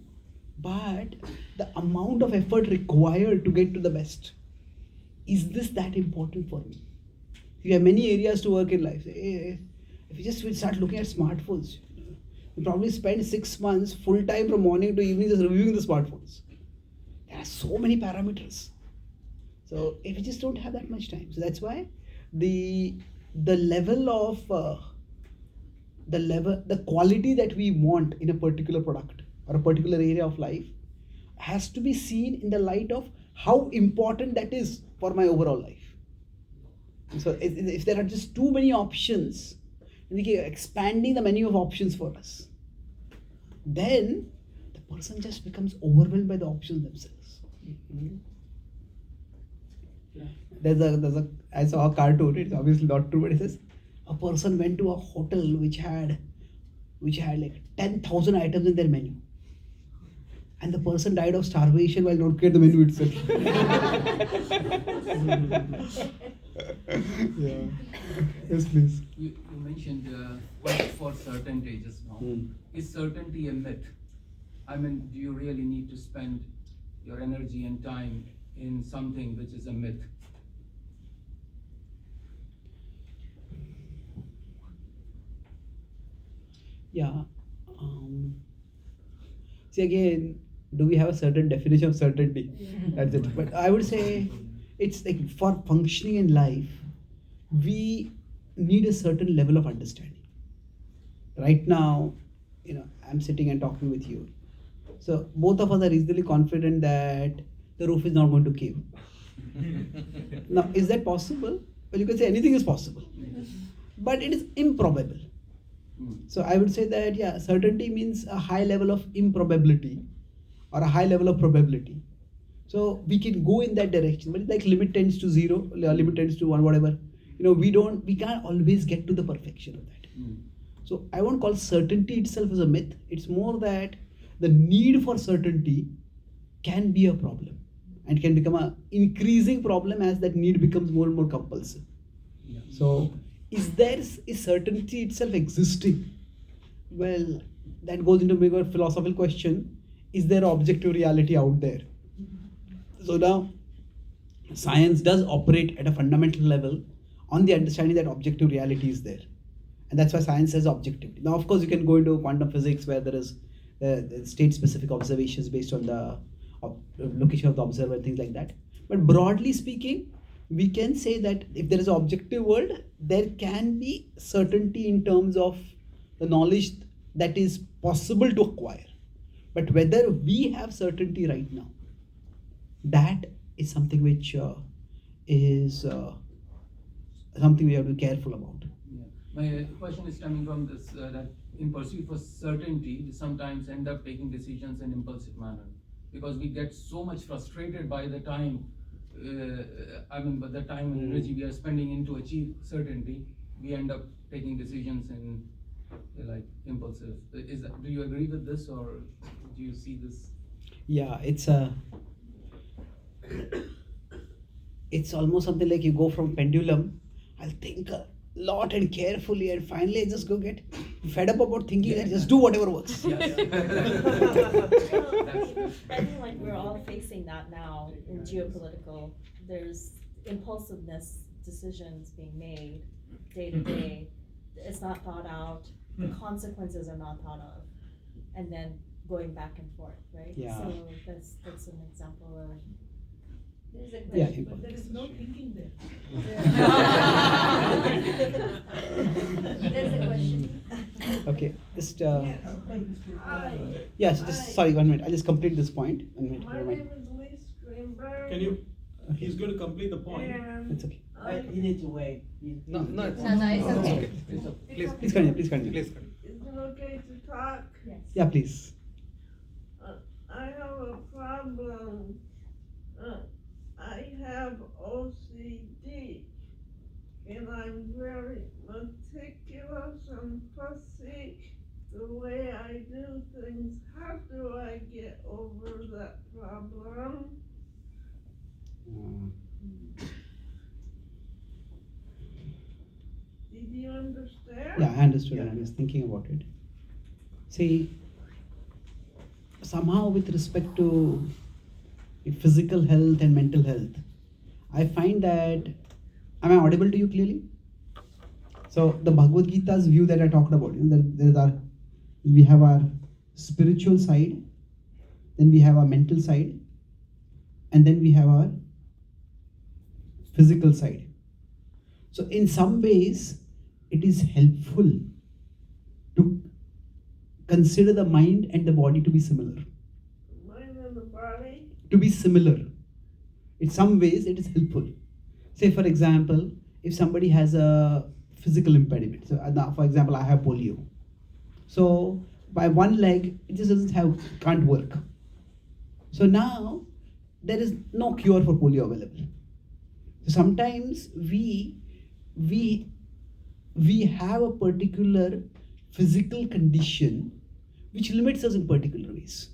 But the amount of effort required to get to the best, is this that important for me? You have many areas to work in life. If you just start looking at smartphones, you probably spend 6 months full time from morning to evening just reviewing the smartphones. There are so many parameters. So if you just don't have that much time, so that's why the level of the quality that we want in a particular product or a particular area of life has to be seen in the light of how important that is for my overall life. So if there are just too many options, and we keep expanding the menu of options for us, then the person just becomes overwhelmed by the options themselves. I saw a cartoon, it's obviously not true, but it says a person went to a hotel which had like 10,000 items in their menu. And the person died of starvation while not looking at the menu itself. Yeah. Yes, please. You mentioned quest for certainty just now. Is certainty a myth? I mean, do you really need to spend your energy and time in something which is a myth? Yeah. See, again, do we have a certain definition of certainty? That's it. But I would say it's like for functioning in life, we need a certain level of understanding. Right now, I'm sitting and talking with you. So both of us are reasonably confident that the roof is not going to cave. Now, is that possible? Well, you can say anything is possible, but it is improbable. So I would say that, yeah, certainty means a high level of improbability or a high level of probability. So we can go in that direction, but it's like limit tends to 0, limit tends to 1, whatever. We can't always get to the perfection of that. So I won't call certainty itself as a myth. It's more that the need for certainty can be a problem and can become an increasing problem as that need becomes more and more compulsive. Yeah. So is certainty itself existing? Well, that goes into a bigger philosophical question. Is there objective reality out there? So now, science does operate at a fundamental level on the understanding that objective reality is there. And that's why science says objectivity. Now, of course, you can go into quantum physics where there is state-specific observations based on the location of the observer and things like that. But broadly speaking, we can say that if there is an objective world, there can be certainty in terms of the knowledge that is possible to acquire. But whether we have certainty right now, that is something which is something we have to be careful about. Yeah. My question is coming from this, that in pursuit for certainty, we sometimes end up taking decisions in impulsive manner because we get so much frustrated by the time, by the time and energy we are spending in to achieve certainty, we end up taking decisions in like impulsive. Do you agree with this, or do you see this? Yeah, it's almost something like you go from pendulum, I'll think a lot and carefully, and finally I just go get fed up about thinking and just do whatever works. Yes. I think like we're all facing that now in geopolitical. There's impulsiveness, decisions being made day to day. It's not thought out. The consequences are not thought of, and then going back and forth, right? Yeah. So that's an example of. There's a Yeah, question, but there is no thinking there. There's a question. Okay, just Hi. yes, just sorry, 1 minute. I'll just complete this point. 1 minute. My Never mind. name is Lee Greenberg. Can you, he's going to complete the point. And It's okay. He needs to wait. No, it's okay. Please continue. Please continue. Is it okay to talk? Yes. Yeah, please. I have a problem. I have OCD, and I'm very meticulous and fussy the way I do things. How do I get over that problem? Did you understand? Yeah, I understood. I was thinking about it. See, somehow with respect to physical health and mental health, I find that, am I audible to you clearly? So the Bhagavad Gita's view that I talked about, we have our spiritual side, then we have our mental side, and then we have our physical side. So in some ways, it is helpful to consider the mind and the body to be similar. Mind and the body? To be similar. In some ways, it is helpful. Say, for example, if somebody has a physical impediment. So, now, for example, I have polio. So, by one leg, it just can't work. So now there is no cure for polio available. So sometimes we have a particular physical condition which limits us in particular ways.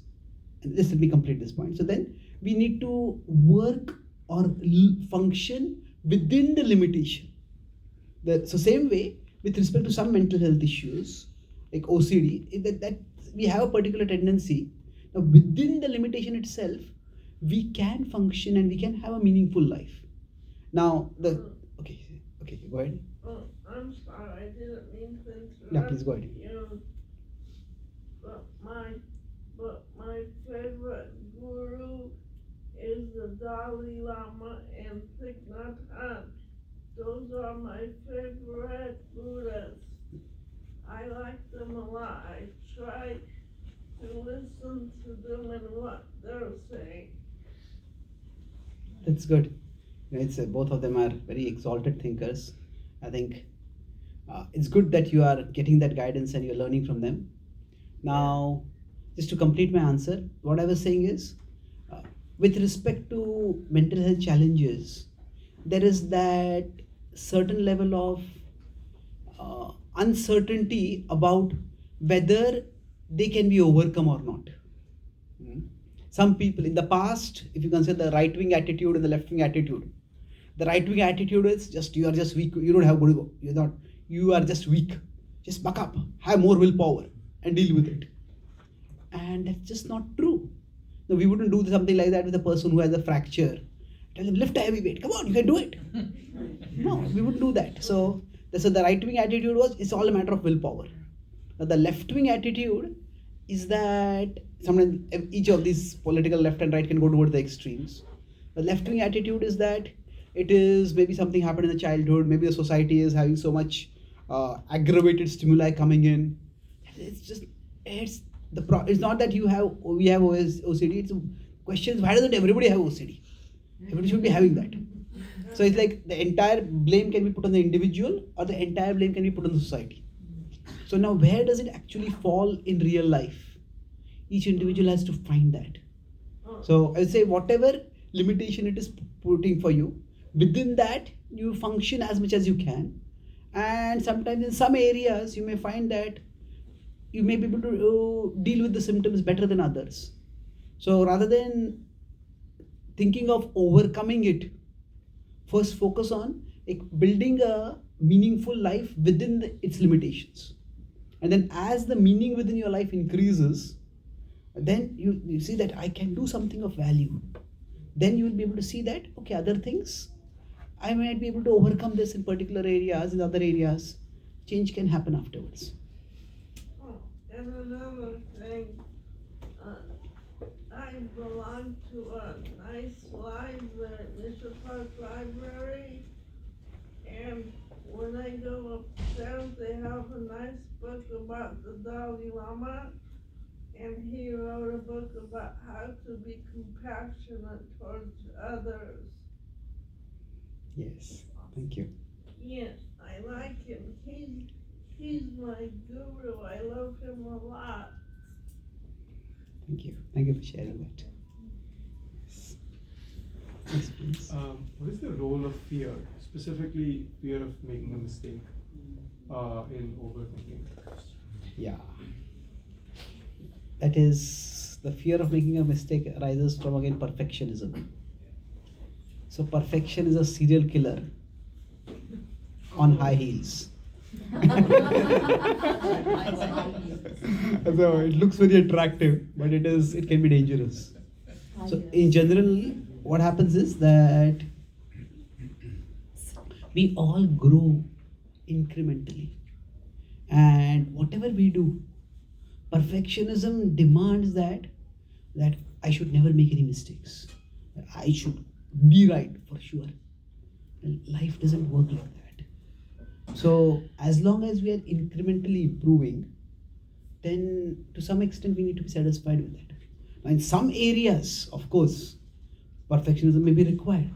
And just let me complete this point. So then we need to work or function within the limitation. So same way with respect to some mental health issues like OCD, that we have a particular tendency. Now within the limitation itself, we can function and we can have a meaningful life. Now okay, go ahead. I'm sorry, I didn't mean to interrupt. Yeah, please go ahead. You, but my favorite guru is the Dalai Lama and Thich Nhat Hanh. Those are my favorite Buddhas. I like them a lot. I try to listen to them and what they're saying. That's good. It's both of them are very exalted thinkers. I think it's good that you are getting that guidance and you're learning from them. Now, just to complete my answer, what I was saying is, with respect to mental health challenges, there is that certain level of uncertainty about whether they can be overcome or not. Some people in the past, if you consider the right wing attitude and the left wing attitude, the right wing attitude is you are just weak, you don't have good ego, you are just weak, just buck up, have more willpower and deal with it. And that's just not true. No, we wouldn't do something like that with a person who has a fracture. Tell them, lift a heavy weight, come on, you can do it. No, we wouldn't do that. So the right wing attitude was, it's all a matter of willpower. Now the left wing attitude is that sometimes each of these political left and right can go toward the extremes. The left wing attitude is that it is maybe something happened in the childhood, maybe the society is having so much aggravated stimuli coming in. It's not that we have OCD. It's questions, why doesn't everybody have OCD? Everybody should be having that. So it's like the entire blame can be put on the individual or the entire blame can be put on the society. So now where does it actually fall in real life? Each individual has to find that. So I would say whatever limitation it is putting for you, within that you function as much as you can. And sometimes in some areas you may find that you may be able to deal with the symptoms better than others. So rather than thinking of overcoming it, first focus on building a meaningful life within its limitations. And then as the meaning within your life increases, then you see that I can do something of value. Then you will be able to see that, okay, other things, I might be able to overcome this in particular areas, in other areas. Change can happen afterwards. And another thing, I belong to a nice library, Mission Park Library, and when I go upstairs, they have a nice book about the Dalai Lama, and he wrote a book about how to be compassionate towards others. Yes, thank you. Yes, I like him. He's my guru. I love him a lot. Thank you. Thank you for sharing that. Yes. Yes, please. What is the role of fear, specifically fear of making a mistake in overthinking? Yeah. That is, the fear of making a mistake arises from, again, perfectionism. So perfection is a serial killer on high heels. So it looks very attractive, but it can be dangerous. So in general, what happens is that we all grow incrementally, and whatever we do, perfectionism demands that I should never make any mistakes. I should be right for sure. And life doesn't work like that. So as long as we are incrementally improving, then to some extent we need to be satisfied with that. Now in some areas, of course, perfectionism may be required.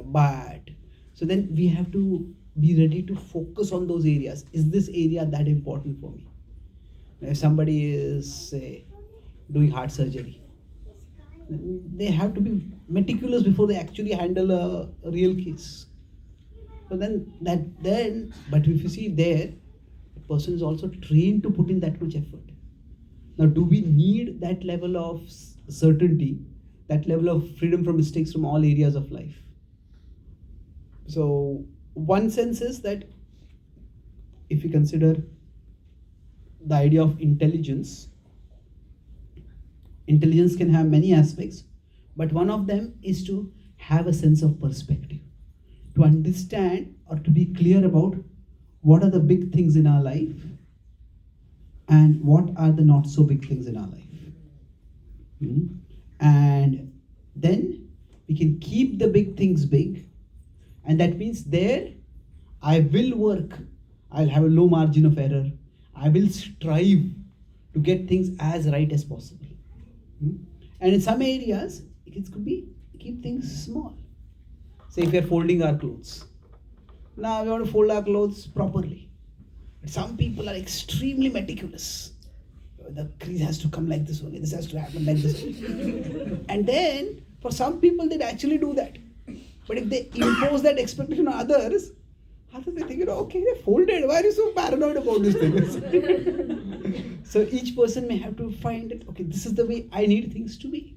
But so then we have to be ready to focus on those areas. Is this area that important for me? If somebody is, say, doing heart surgery, they have to be meticulous before they actually handle a real case. So but if you see there, the person is also trained to put in that much effort. Now, do we need that level of certainty, that level of freedom from mistakes from all areas of life? So, one sense is that if you consider the idea of intelligence, intelligence can have many aspects, but one of them is to have a sense of perspective, to understand or to be clear about what are the big things in our life and what are the not so big things in our life. And then we can keep the big things big, and that means there I will work, I'll have a low margin of error, I will strive to get things as right as possible. And in some areas, it could be keep things small. Say if we are folding our clothes. Now we want to fold our clothes properly. But some people are extremely meticulous. The crease has to come like this only, this has to happen like this only. And then, for some people, they'd actually do that. But if they impose that expectation on others they think, okay, they folded. Why are you so paranoid about these things? So each person may have to find it, okay, this is the way I need things to be.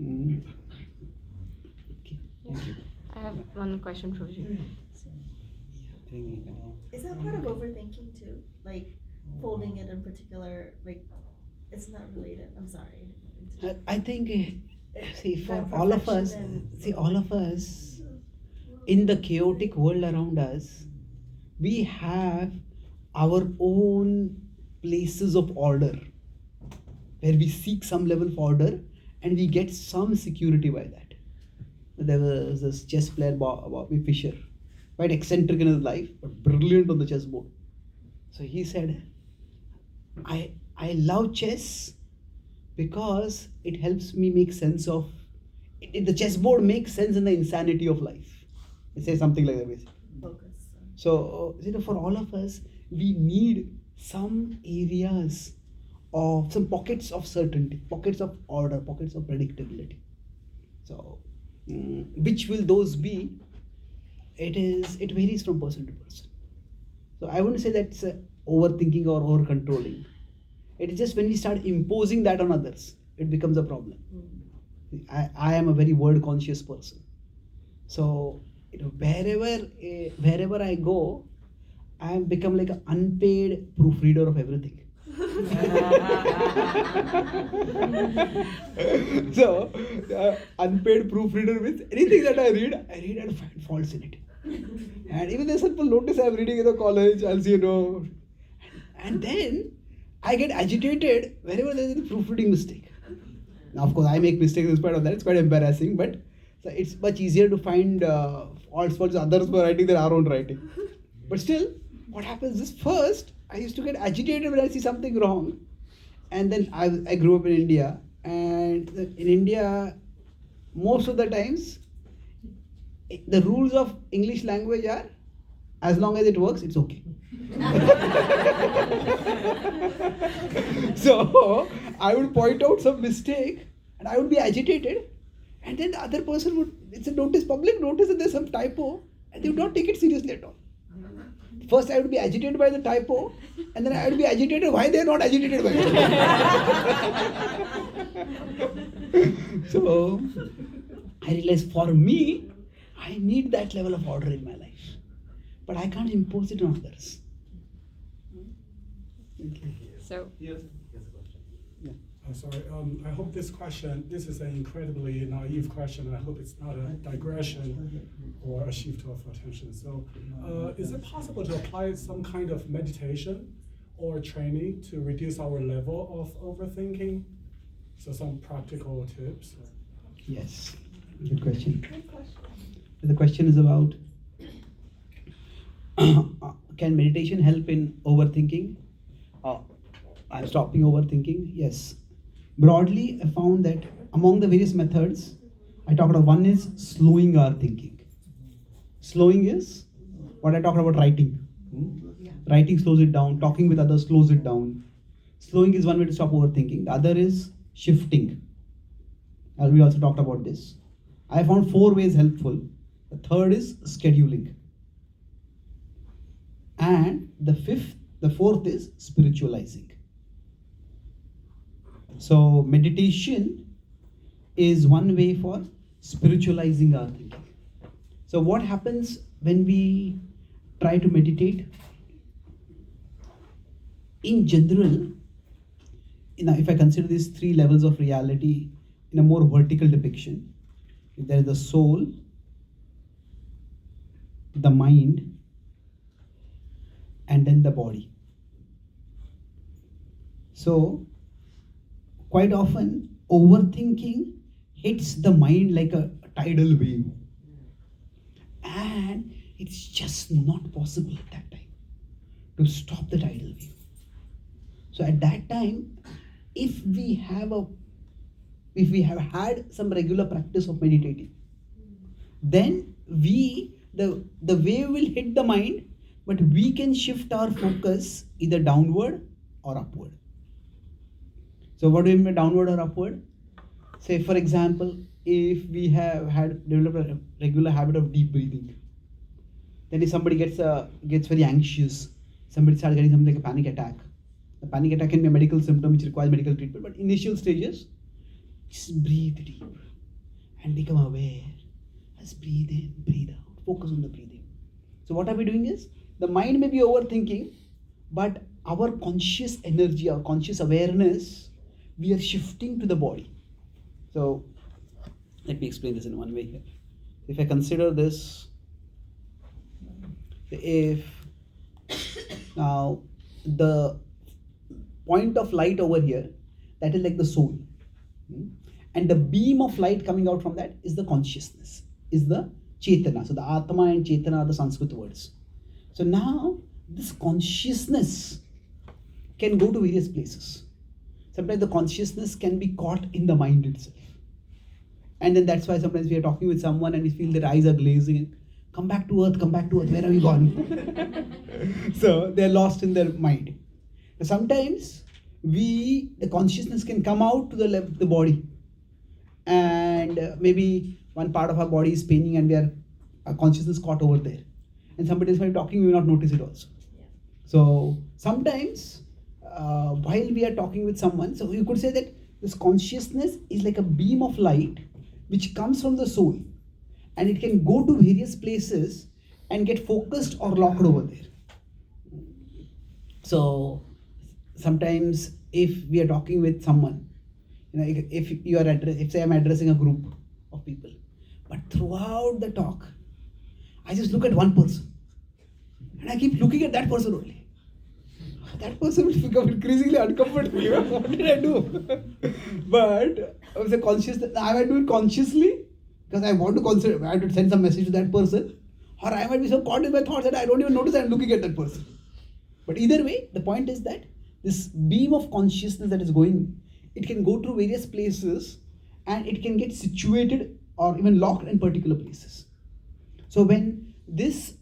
Okay, thank you. I have one question for you. Is that part of overthinking too? Like folding it in particular, like it's not related. I'm sorry. I think, for all of us, in the chaotic world around us, we have our own places of order where we seek some level of order and we get some security by that. There was this chess player, Bobby Fischer, quite eccentric in his life, but brilliant on the chessboard. So he said, I love chess because it helps me make sense of, the chessboard makes sense in the insanity of life. It says something like that. Basically. Focus. So, for all of us, we need some areas of, some pockets of certainty, pockets of order, pockets of predictability. So, which will those be? It varies from person to person. So, I wouldn't say that's overthinking or over-controlling. It is just when we start imposing that on others, it becomes a problem. I am a very word-conscious person. So, wherever I go, I have become like an unpaid proofreader of everything. So, unpaid proofreader means anything that I read and find faults in it. And even the simple notice I'm reading in the college, I'll see, and then I get agitated whenever there is a proofreading mistake. Now, of course, I make mistakes in spite of that. It's quite embarrassing, but it's much easier to find faults for others for writing than our own writing. But still, what happens is first, I used to get agitated when I see something wrong. And then I grew up in India. And in India, most of the times, the rules of English language are, as long as it works, it's okay. So, I would point out some mistake and I would be agitated. And then the other person would, it's a public notice that there's some typo, and they would not take it seriously at all. First I would be agitated by the typo, and then I would be agitated why they're not agitated by it. So, I realized for me, I need that level of order in my life. But I can't impose it on others. Okay. So, Here's a question. Sorry, I hope this is an incredibly naive question, and I hope it's not a digression or a shift of attention. So, is it possible to apply some kind of meditation or training to reduce our level of overthinking? So some practical tips? Yes, good question. The question is about, can meditation help in overthinking? I'm stopping overthinking, yes. Broadly, I found that among the various methods, I talked about one is slowing our thinking. Slowing is what I talked about writing. Writing slows it down, talking with others slows it down. Slowing is one way to stop overthinking. The other is shifting. We also talked about this. I found 4 ways helpful. The third is scheduling. And the fourth is spiritualizing. So meditation is one way for spiritualizing our thinking. So what happens when we try to meditate? In general, if I consider these 3 levels of reality in a more vertical depiction, there is the soul, the mind, and then the body. So quite often overthinking hits the mind like a tidal wave, and it's just not possible at that time to stop the tidal wave. So at that time, if we have had some regular practice of meditating, then the wave will hit the mind, but we can shift our focus either downward or upward. So what do you mean by downward or upward? Say for example, if we have developed a regular habit of deep breathing, then if somebody gets very anxious, somebody starts getting something like a panic attack. A panic attack can be a medical symptom which requires medical treatment, but initial stages, just breathe deep and become aware. Just breathe in, breathe out, focus on the breathing. So what are we doing is, the mind may be overthinking, but our conscious energy, our conscious awareness, we are shifting to the body. So let me explain this in one way here. If I consider this, if now the point of light over here, that is like the soul, and the beam of light coming out from that is the consciousness, is the Chaitanya. So the Atma and Chaitanya are the Sanskrit words. So now this consciousness can go to various places. Sometimes the consciousness can be caught in the mind itself, and then that's why sometimes we are talking with someone and we feel their eyes are glazing. Come back to earth, where have you gone? So they're lost in their mind. Sometimes the consciousness can come out to the body, and maybe one part of our body is paining and our consciousness caught over there. And somebody else might be talking, we will not notice it also. Yeah. So sometimes while we are talking with someone, so you could say that this consciousness is like a beam of light which comes from the soul, and it can go to various places and get focused or locked over there. So sometimes if we are talking with someone, if say I'm addressing a group of people, but throughout the talk, I just look at one person and I keep looking at that person only. That person will become increasingly uncomfortable. What did I do? But the consciousness, I might do it consciously because I want to I have to send some message to that person, or I might be so caught in my thoughts that I don't even notice I'm looking at that person. But either way, the point is that this beam of consciousness that is going, it can go to various places and it can get situated or even locked in particular places. So when this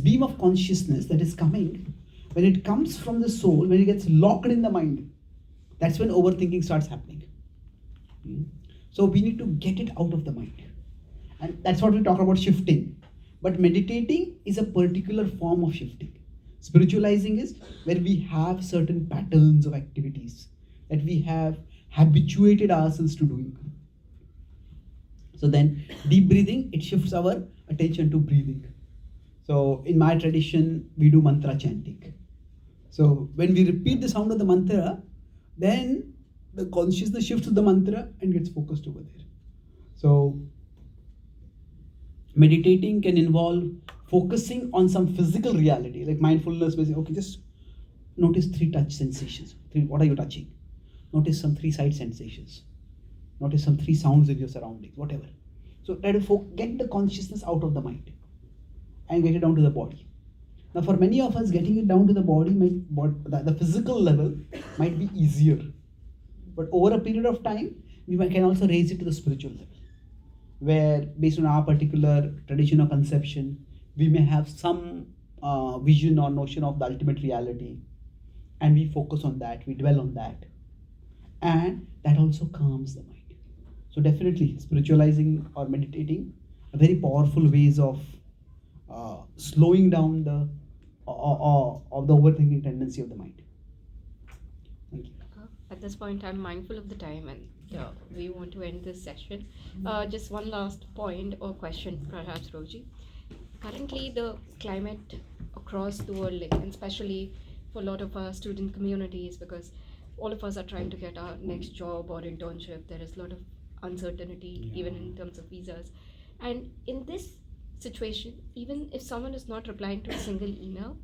beam of consciousness that is coming, when it comes from the soul, when it gets locked in the mind, that's when overthinking starts happening. So we need to get it out of the mind. And that's what we talk about shifting. But meditating is a particular form of shifting. Spiritualizing is where we have certain patterns of activities that we have habituated ourselves to doing. So then deep breathing, it shifts our attention to breathing. So in my tradition, we do mantra chanting. So when we repeat the sound of the mantra, then the consciousness shifts to the mantra and gets focused over there. So meditating can involve focusing on some physical reality, like mindfulness, where okay, just notice 3 touch sensations. What are you touching? Notice some 3 sight sensations. Notice some 3 sounds in your surroundings, whatever. So try to get the consciousness out of the mind and get it down to the body. Now for many of us, getting it down to the body, the physical level might be easier. But over a period of time, we can also raise it to the spiritual level, where based on our particular tradition or conception, we may have some vision or notion of the ultimate reality, and we focus on that, we dwell on that, and that also calms the mind. So definitely spiritualizing or meditating are very powerful ways of slowing down the of the overthinking tendency of the mind. Thank you. At this point, I'm mindful of the time, and we want to end this session. Just one last point or question, perhaps, Roji. Currently, the climate across the world, like, and especially for a lot of our student communities, because all of us are trying to get our next job or internship, there is a lot of uncertainty, even in terms of visas. And in this situation, even if someone is not replying to a single email,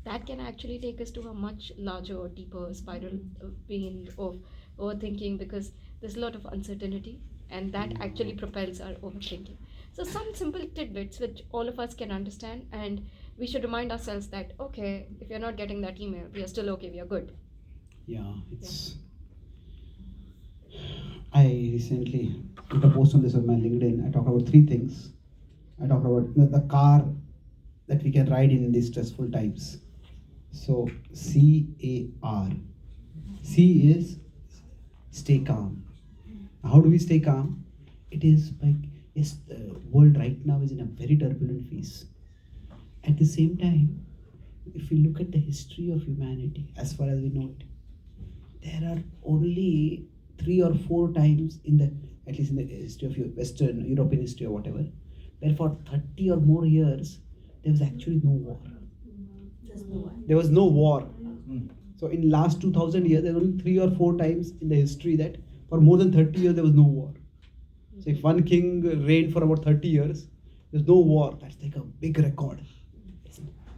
that can actually take us to a much larger or deeper spiral of pain of overthinking, because there's a lot of uncertainty, and that actually propels our overthinking. So some simple tidbits which all of us can understand, and we should remind ourselves that, okay, if you're not getting that email, we are still okay, we are good. Yeah, it's. I recently put a post on this on my LinkedIn. I talked about 3 things. I talked about the car that we can ride in these stressful times. So CAR. C is stay calm. How do we stay calm? It is like, yes, the world right now is in a very turbulent phase. At the same time, if we look at the history of humanity, as far as we know it, there are only 3 or 4 times in the, at least in the history of Western European history or whatever, where for 30 or more years there was actually no war. There was no war. So in last 2000 years, there were only 3 or 4 times in the history that for more than 30 years there was no war. So if one king reigned for about 30 years, there's no war. That's like a big record.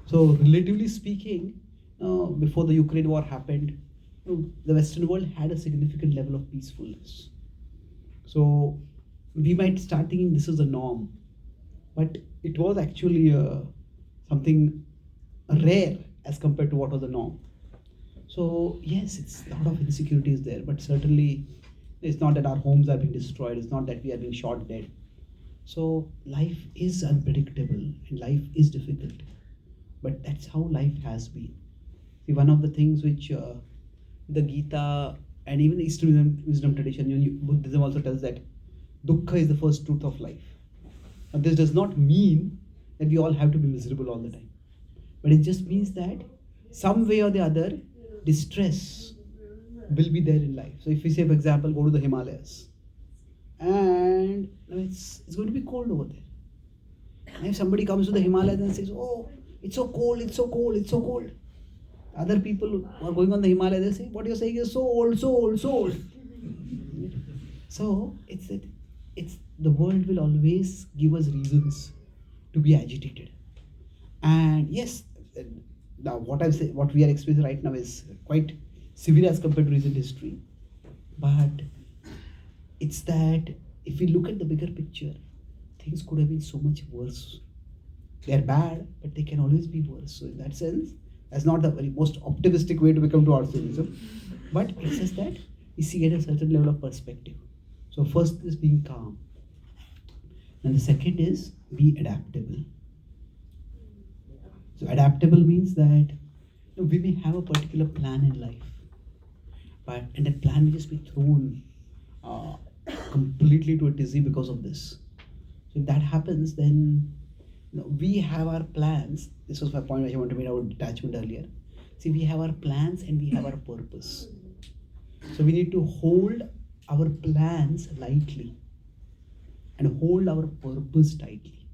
So relatively speaking, before the Ukraine war happened, the Western world had a significant level of peacefulness. So we might start thinking this is a norm, but it was actually something rare as compared to what was the norm. So yes, it's a lot of insecurities there, but certainly it's not that our homes are being destroyed, it's not that we are being shot dead. So life is unpredictable and life is difficult, but that's how life has been. See, one of the things which the Gita and even the Eastern wisdom tradition, Buddhism also tells that dukkha is the first truth of life. Now, this does not mean that we all have to be miserable all the time, but it just means that some way or the other, distress will be there in life. So if we say, for example, go to the Himalayas, and it's going to be cold over there. And if somebody comes to the Himalayas and says, oh, it's so cold, it's so cold, it's so cold. Other people who are going on the Himalayas, they say, what you're saying is so old, so old, so old. So it's that the world will always give us reasons to be agitated. And yes, now what we are experiencing right now is quite severe as compared to recent history. But it's that if we look at the bigger picture, things could have been so much worse. They are bad, but they can always be worse. So in that sense, that's not the very most optimistic way to become to optimism. But it's just that we see at a certain level of perspective. So first is being calm. And the second is be adaptable. So adaptable means that we may have a particular plan in life, and that plan will just be thrown completely to a dizzy because of this. So if that happens, then we have our plans. This was my point which I want to make about detachment earlier. See, we have our plans and we have our purpose. So we need to hold our plans lightly and hold our purpose tightly.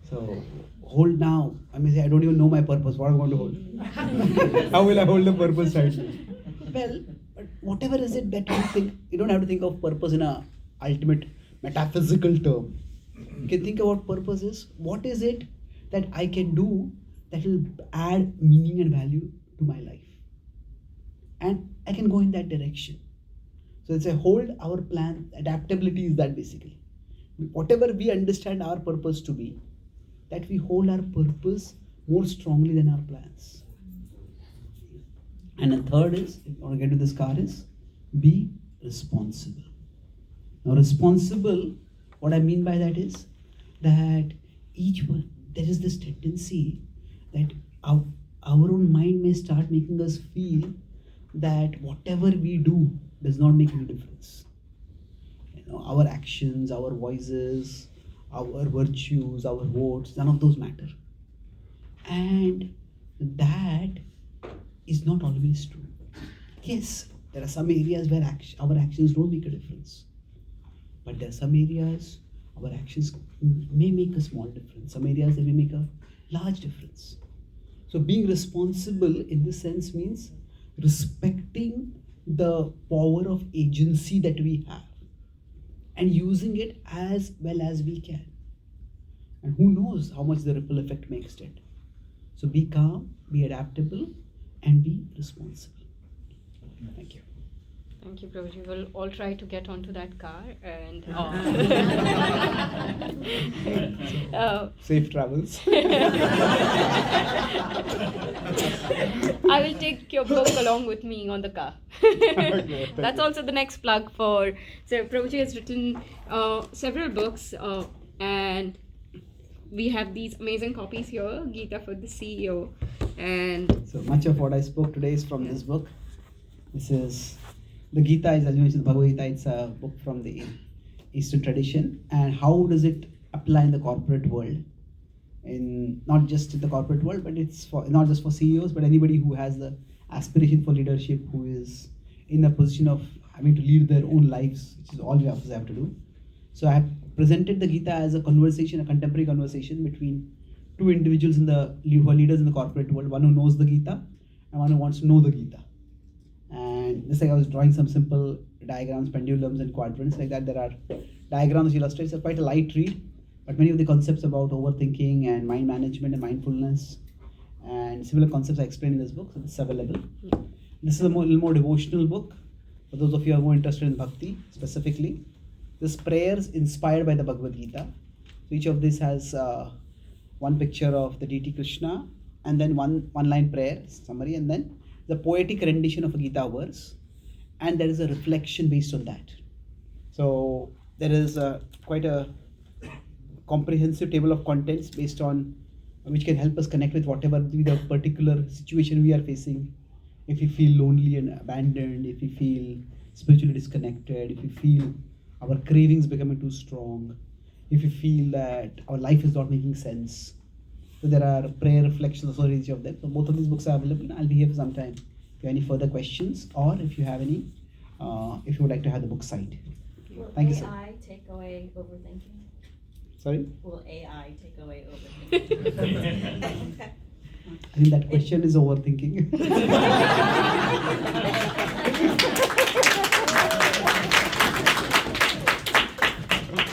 So hold now. I may say, I don't even know my purpose. What am I going to hold? How will I hold the purpose tightly? Well, but whatever is it that you think, you don't have to think of purpose in a ultimate metaphysical term. You can think about purpose is, what is it that I can do that will add meaning and value to my life? And I can go in that direction. So it's a hold our plan. Adaptability is that basically. Whatever we understand our purpose to be, that we hold our purpose more strongly than our plans. And the third is, if I want to get to this car, is be responsible. Now responsible, what I mean by that is that each one, there is this tendency that our own own mind may start making us feel that whatever we do does not make any difference. Our actions, our voices, our virtues, our votes, none of those matter. And that is not always true. Yes, there are some areas where our actions don't make a difference. But there are some areas our actions may make a small difference. Some areas they may make a large difference. So being responsible in this sense means respecting the power of agency that we have and using it as well as we can. And who knows how much the ripple effect may extend. So be calm, be adaptable, and be responsible. Thank you. Thank you, Prabhuji. We'll all try to get onto that car and Safe travels. I will take your book along with me on the car. Okay, That's you. also the next plug for. So Prabhuji has written several books, and we have these amazing copies here. Gita for the CEO, and So much of what I spoke today is from this book. This is the Gita, as you mentioned, the Bhagavad Gita. It's a book from the Eastern tradition. And how does it apply in the corporate world? In not just in the corporate world, but it's for not just for CEOs, but anybody who has the aspiration for leadership, who is in a position of having to lead their own lives, which is all we have to do. So I have presented the Gita as a conversation, a contemporary conversation between two individuals who are leaders in the corporate world, one who knows the Gita and one who wants to know the Gita. And just like I was drawing some simple diagrams, pendulums and quadrants like that, there are diagrams which illustrate. It's quite a light read, but many of the concepts about overthinking and mind management and mindfulness and similar concepts I explained in this book, so it's available. yeah. This is a little more devotional book for those of you who are more interested in bhakti specifically. This prayers inspired by the Bhagavad Gita. So each of this has one picture of the deity Krishna, and then one line prayer summary, and then the poetic rendition of a Gita verse, and there is a reflection based on that. So there is quite a comprehensive table of contents based on which can help us connect with whatever the particular situation we are facing. If we feel lonely and abandoned, if we feel spiritually disconnected, if we feel our cravings becoming too strong, if we feel that our life is not making sense. So there are prayer reflections for each of them. So both of these books are available. I'll be here for some time. If you have any further questions, or if you have any, if you would like to have the book signed. Will Thank you, sir. AI take away overthinking? Sorry? Will AI take away overthinking? I think that question is overthinking.